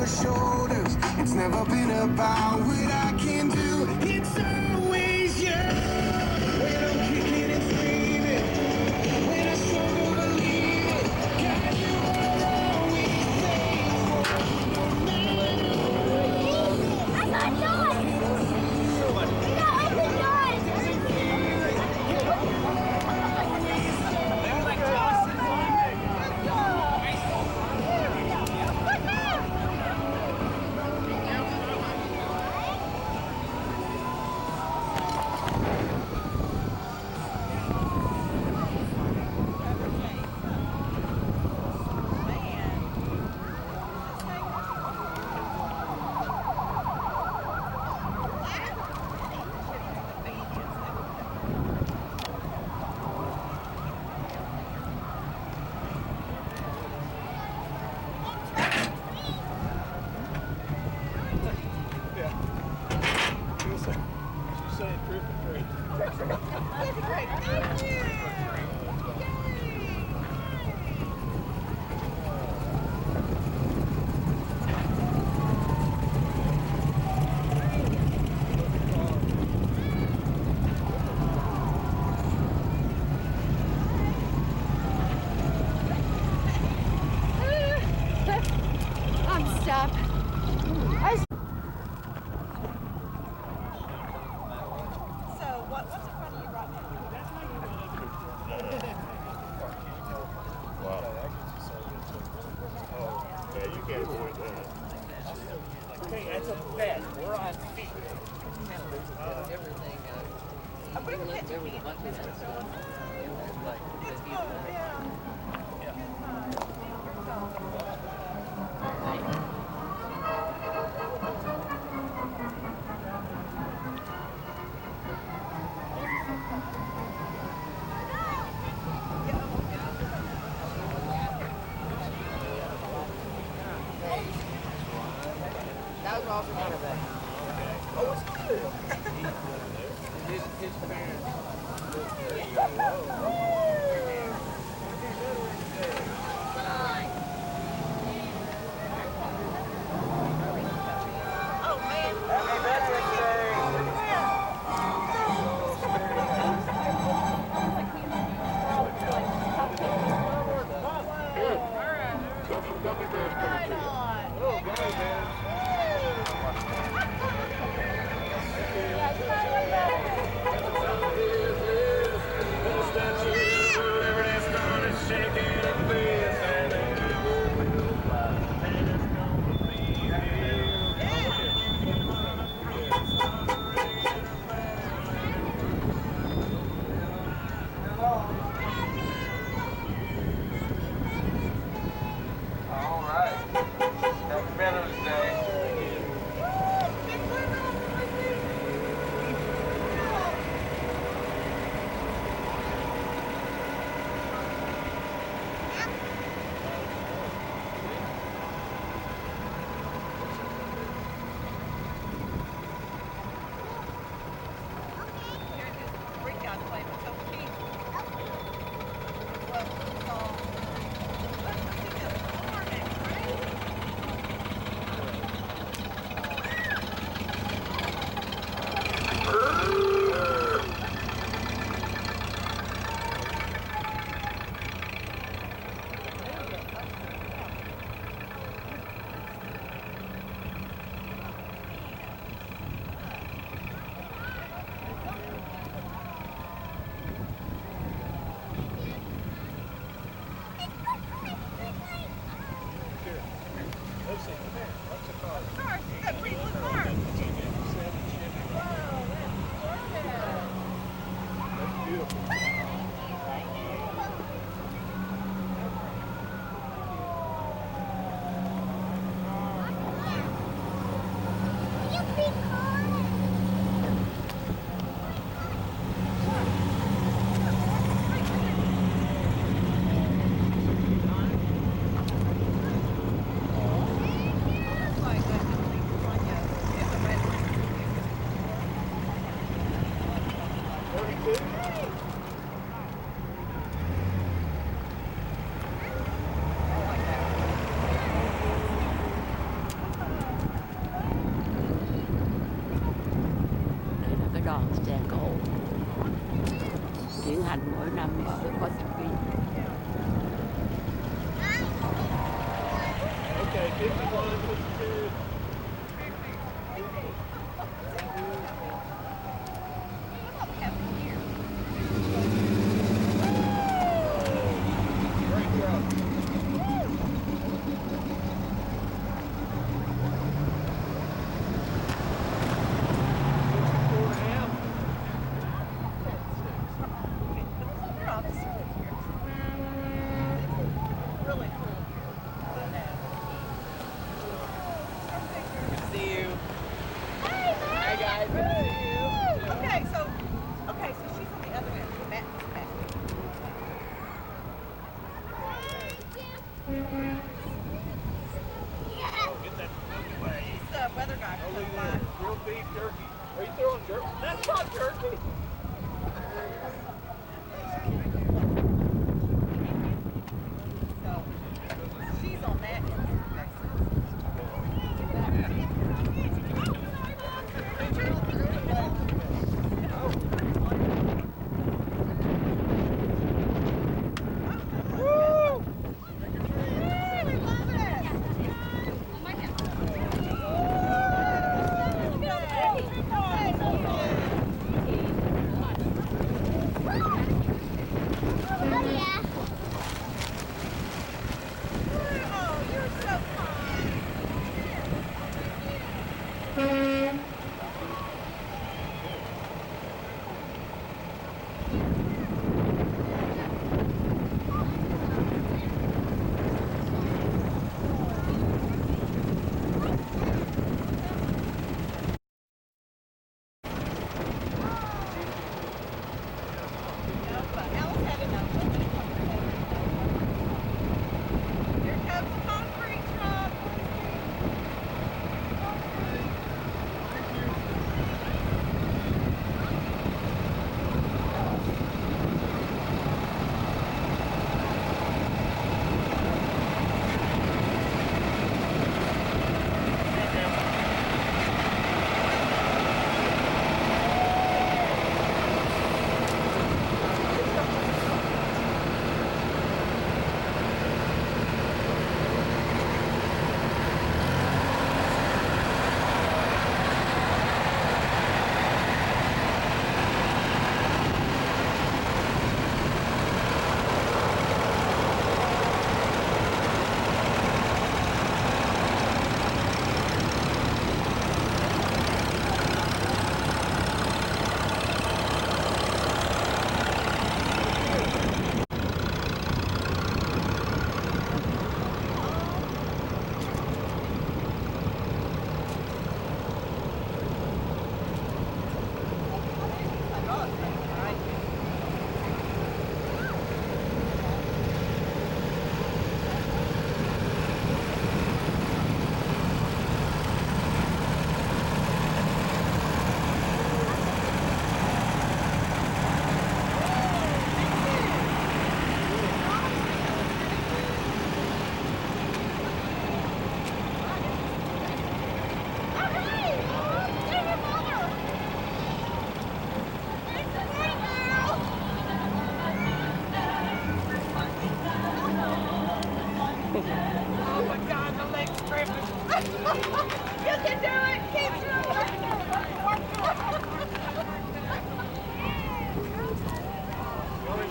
your shoulders. It's never been about what I can do. It's always you. When I'm kicking and screaming, when I struggle to leave it, God, you are always faithful. No matter what. I got yours. We got open doors. I'm stuck. So what's in front of you right now? Wow. Yeah, you can't avoid that. Okay, that's a bet. We're on feet. Everything. I'm going to catch a That was awesome. Oh, it's good. His parents. Oh, man. Happy Veterans Day. All right. Happy Veterans Day. thành mỗi năm có sự kiện. Okay, 51, 52.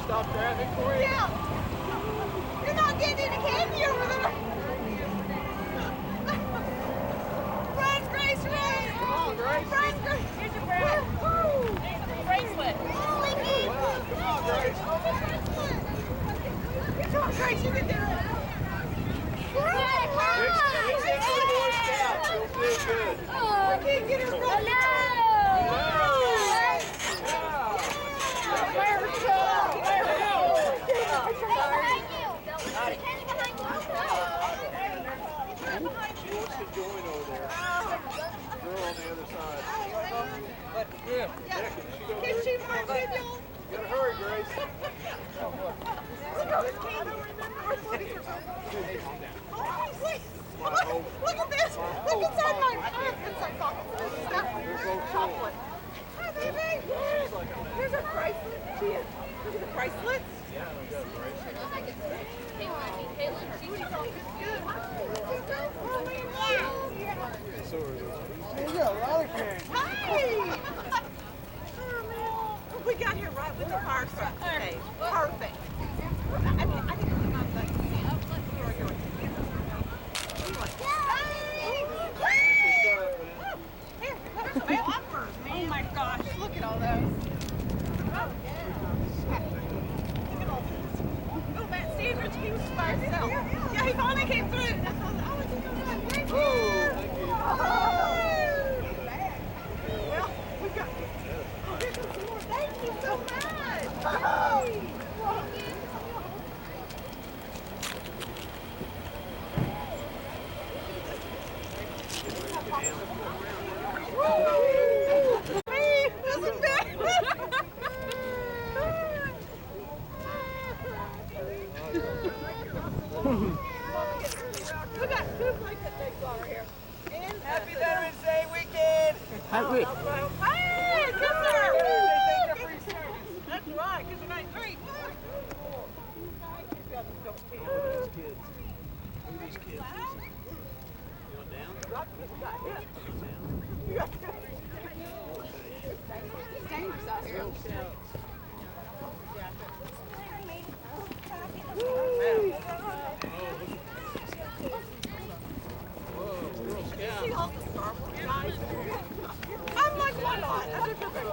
Stop traffic for you? Yeah. You're not getting into candy over there. Run, Grace, run. Come on, Grace. Run, Grace. Here's your bracelet. Bracelet. Come on, Grace. Come on, Grace, you can do it. Oh, I can't get her running. Can she march with y'all? You gotta hurry, Grace. Look at this. Look inside my chocolate. Hi, baby. Here's a bracelet. Look at the bracelets. Yeah, we got a bracelet. You got a lot of cash. Hey! We got here right with the fire truck. Okay, perfect. I mean, I think it's my butt. Here, there's some offers, man. Oh my gosh, look at all those. Look at all these. Oh, Matt Sanders, he was by himself. Yeah, he finally came through. That's what I was doing. Thank you. Well, we got thank you so much. We got two blankets over here. And Happy Veterans Day weekend. Happy. Hey, kisser! That's right, because you're not free. See all the Star Wars guys? I'm like, why not? Yeah, look at that.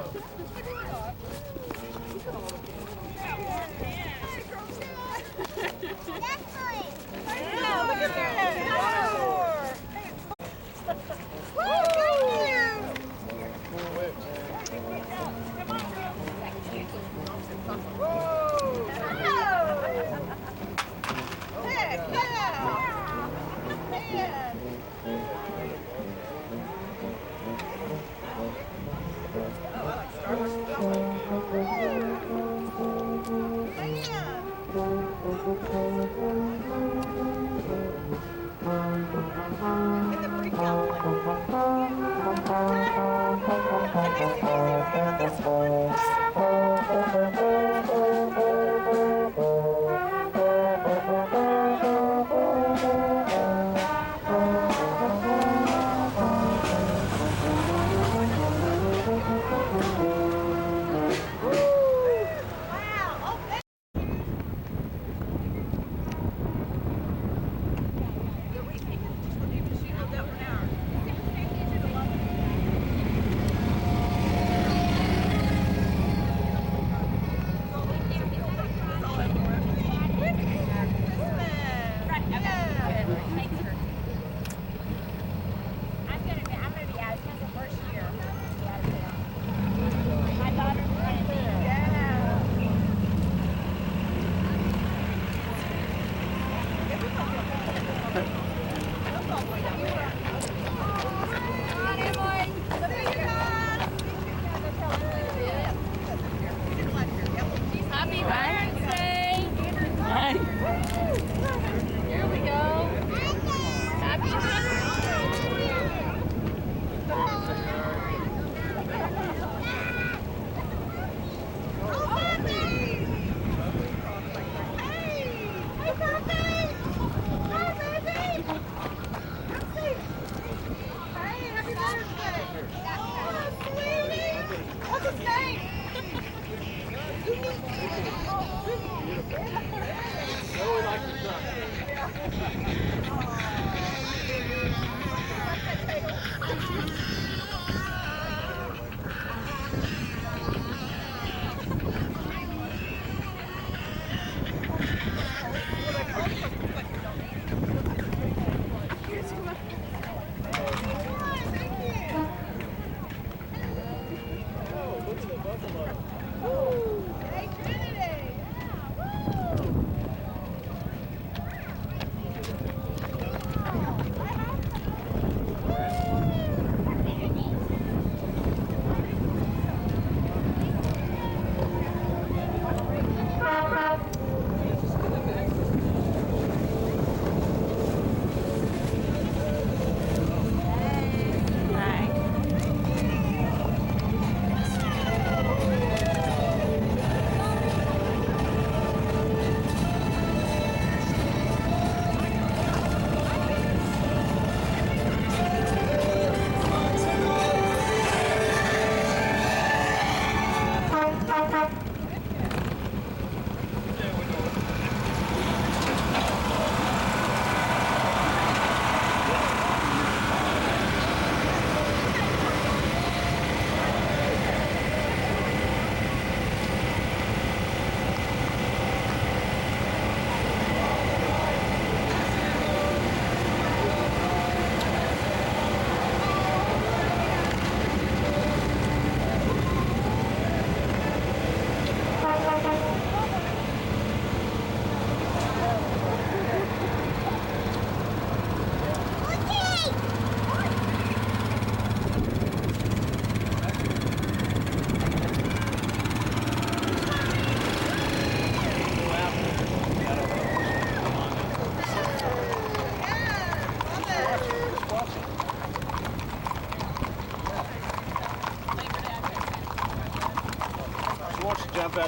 Happy Veterans Day! Here we go. Happy Veterans What's his name? So we like the truck.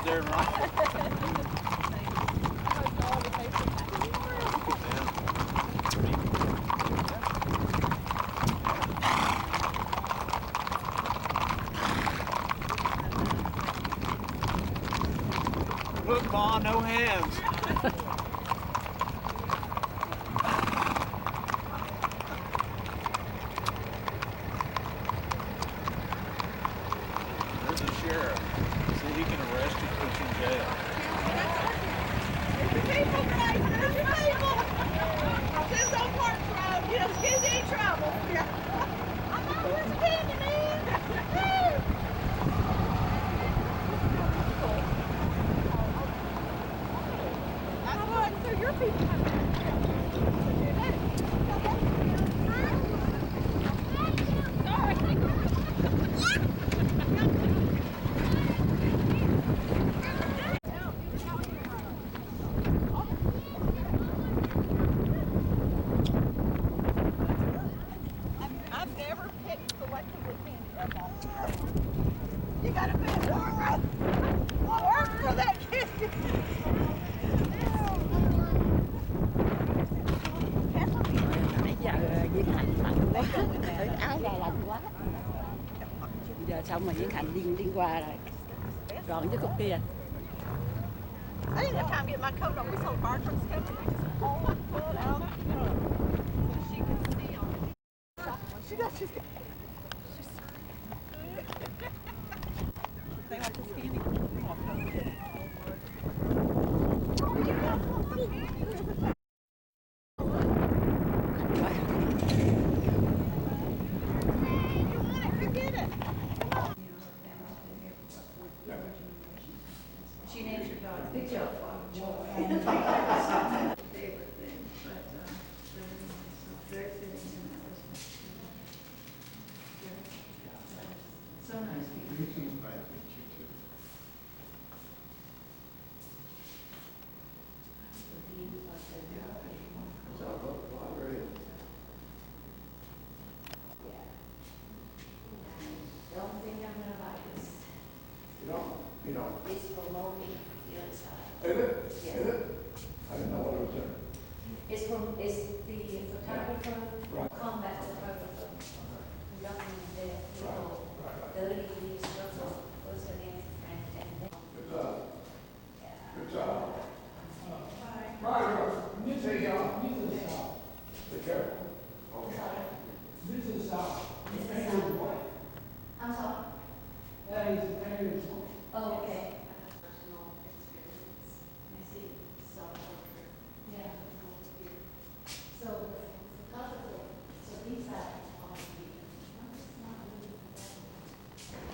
out there and run. Look, Ma, no hands. There's a sheriff. See, he can arrest you, put you in jail. There's your people, guys. There's your people. This on Park Road. You know, kids ain't trouble. Yeah. I'm not with candy, man. That's what. So your people have I've never picked selectively candy up off. You gotta work for that candy. Nãy giờ Diễn Hành lạnh quá, áo ra lạnh quá. Giờ xong rồi Diễn Hành đi qua rồi, còn với cục kia. I didn't have time to get my coat on. We sold bar trucks coming. I just pulled my foot out of the truck so she could see on it. She does. She's they like this candy. She names her dog Big Joe. So nice. The only thing I'm gonna buy is. You know. It's for Moby, the other side. Is it? Yes. Is it? I didn't know what it was there. It's the photographer, Right. combat photographer. Nothing there, people, the lady, what's her name, and Good job. Good job. Right, you take Be careful. Okay. I'm sorry? Oh, okay. Personal experience. I see self-portrait. Yeah. So, photographer, so these guys are the, no, it's not really that.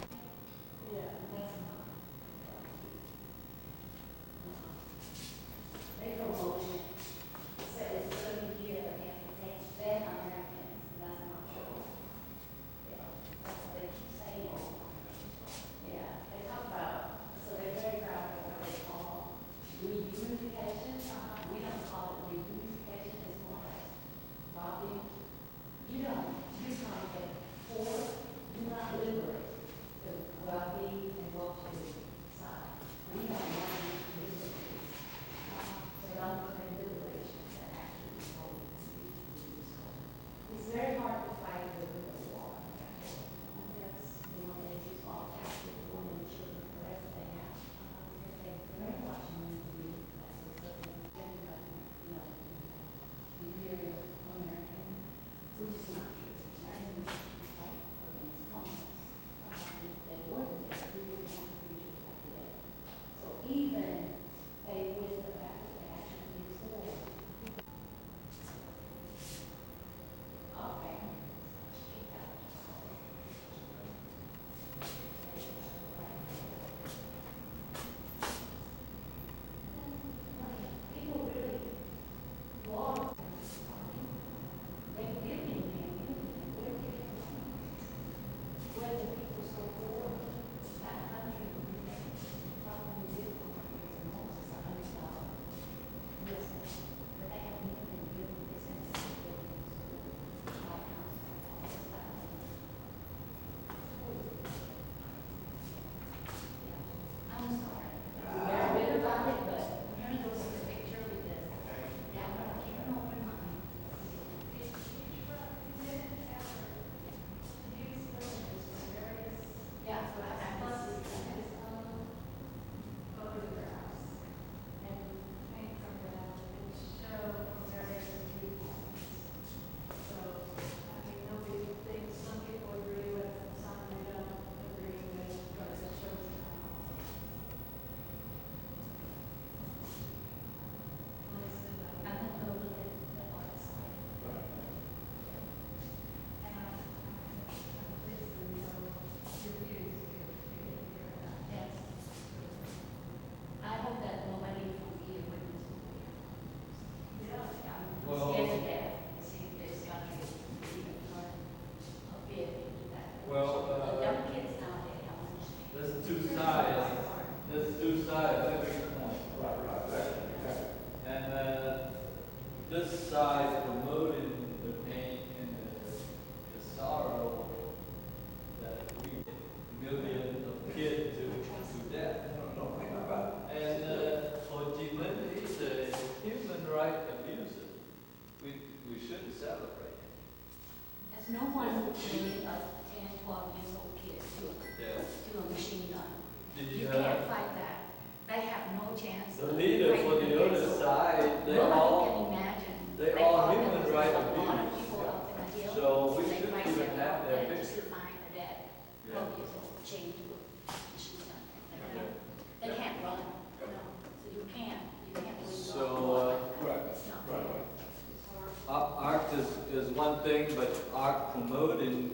art promoting,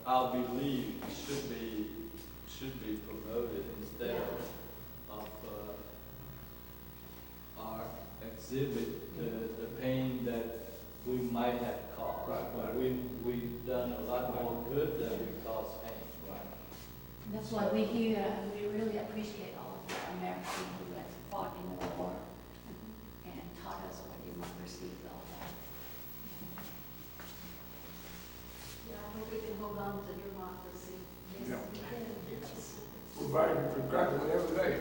I believe should be promoted instead of art exhibit the pain that we might have caused. But we've done a lot more good than we caused pain. That's why we here, we really appreciate all of the Americans who have fought in the war and taught us what democracy is all about. Yeah, I hope we can hold on to democracy. Yes, Yeah. we can. We're fighting for crackling every day.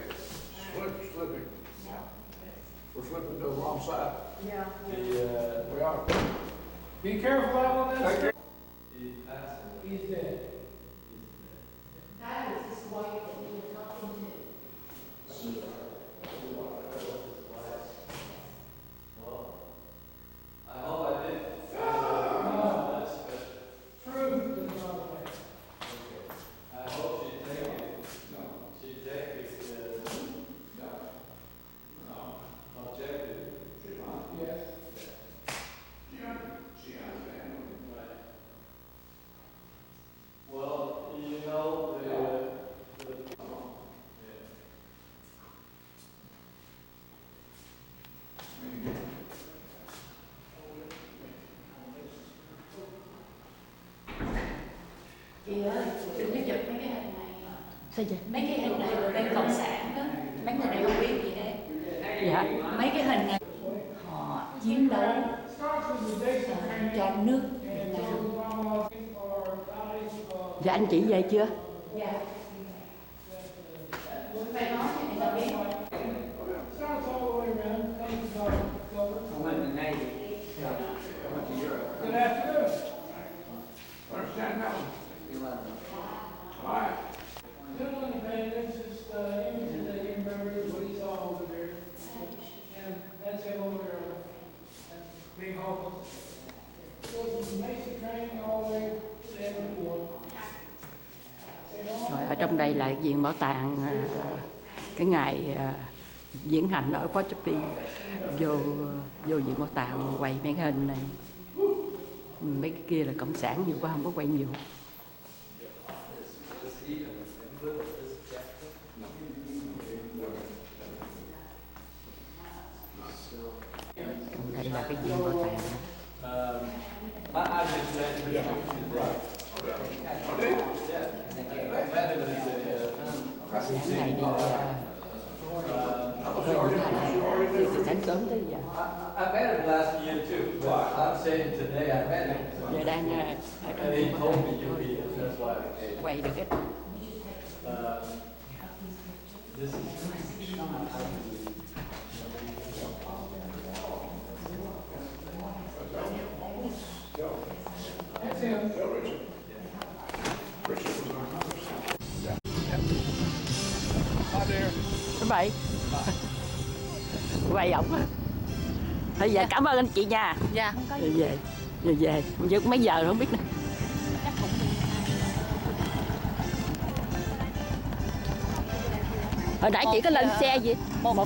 Slipping. We're slipping to the wrong side. Yeah. We are. Be careful out on that street. He's dead. That was his wife that we were talking to. She. Well, I hope I did. Truth is not a way. I hope she take it. No. She take it. Objective. Yes. She understands. Right. Well, you know, Chị ơi, chị mới chụp mấy cái hình này. Sao vậy? Mấy cái hình này là bên cộng sản đó. Mấy người này không biết gì hết. Dạ. Mấy cái hình này họ chiến đấu cho nước Việt Nam. Dạ anh chị về chưa? Dạ. Phải nói cho người ta biết. Good afternoon. Understand now? All right. Little Independence is the image that you remember what he saw over there. And that's him over there. And big hole. Goes from Mason train all the way to Edward. Rồi ở trong đây là viện bảo tàng cái ngày diễn hành ở Fort Chaffee, vô viện bảo tàng quay mấy cái hình này. Mấy cái kia là cộng sản nhiều quá không có quay nhiều. Còn đây là cái viện bảo tàng. Sáng ngày đi sáng sớm tới giờ. I met him last year too, but I'm saying today I met him. Giờ đang ở And he told me you'll be here, that's why I came. quay được ít. This is That's him. Richard. Richard was on Hi there. Bye. Quay ổng á. Thôi giờ cảm ơn anh chị nha. Dạ, không có Rồi gì. về. Rồi về. Giờ mấy giờ không biết nữa. Chắc cũng Hồi nãy chị có lên xe gì?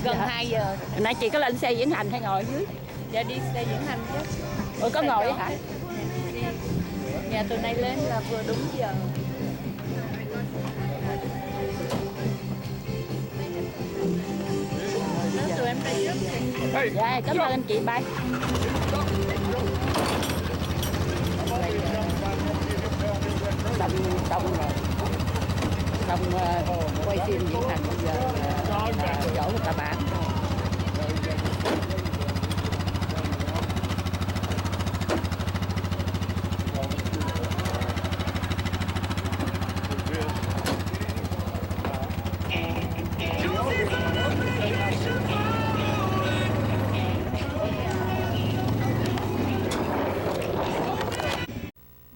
gần 2 giờ. Hồi nãy chị có lên xe diễn hành hay ngồi ở dưới? Dạ đi xe diễn hành chứ. Ủa có ngồi hả? Nhà từ nay lên là vừa đúng giờ. Đó, tụi em đi trước. Dạ, cảm ơn anh chị, bye. Xong rồi. Xong quay phim diễn hành bây giờ là chỗ người ta bán rồi.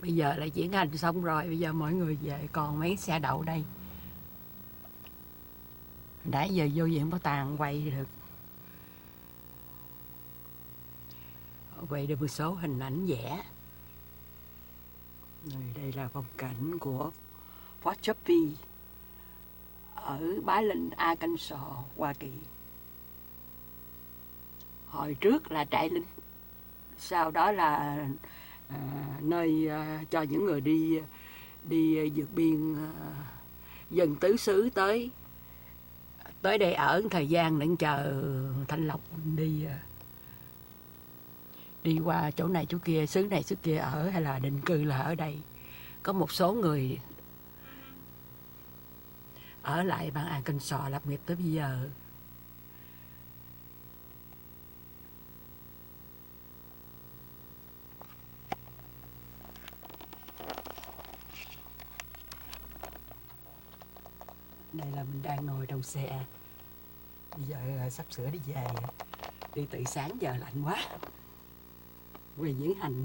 Bây giờ là diễn hành xong rồi, bây giờ mọi người về, còn mấy xe đậu đây. Nãy giờ vô viện bảo tàng quay được một số hình ảnh vẽ. Rồi đây là phong cảnh của Fort Chaffee ở Barling, Arkansas, Hoa Kỳ. Hồi trước là trại lính, sau đó là nơi cho những người đi vượt biên, dân tứ xứ tới đây ở thời gian để chờ thanh lọc đi qua chỗ này chỗ kia, xứ này xứ kia ở, hay là định cư là ở đây. Có một số người ở lại bang Arkansas lập nghiệp tới bây giờ. Đây là mình đang ngồi trong xe, bây giờ sắp sửa đi về, đi từ sáng giờ lạnh quá, quê diễn hành.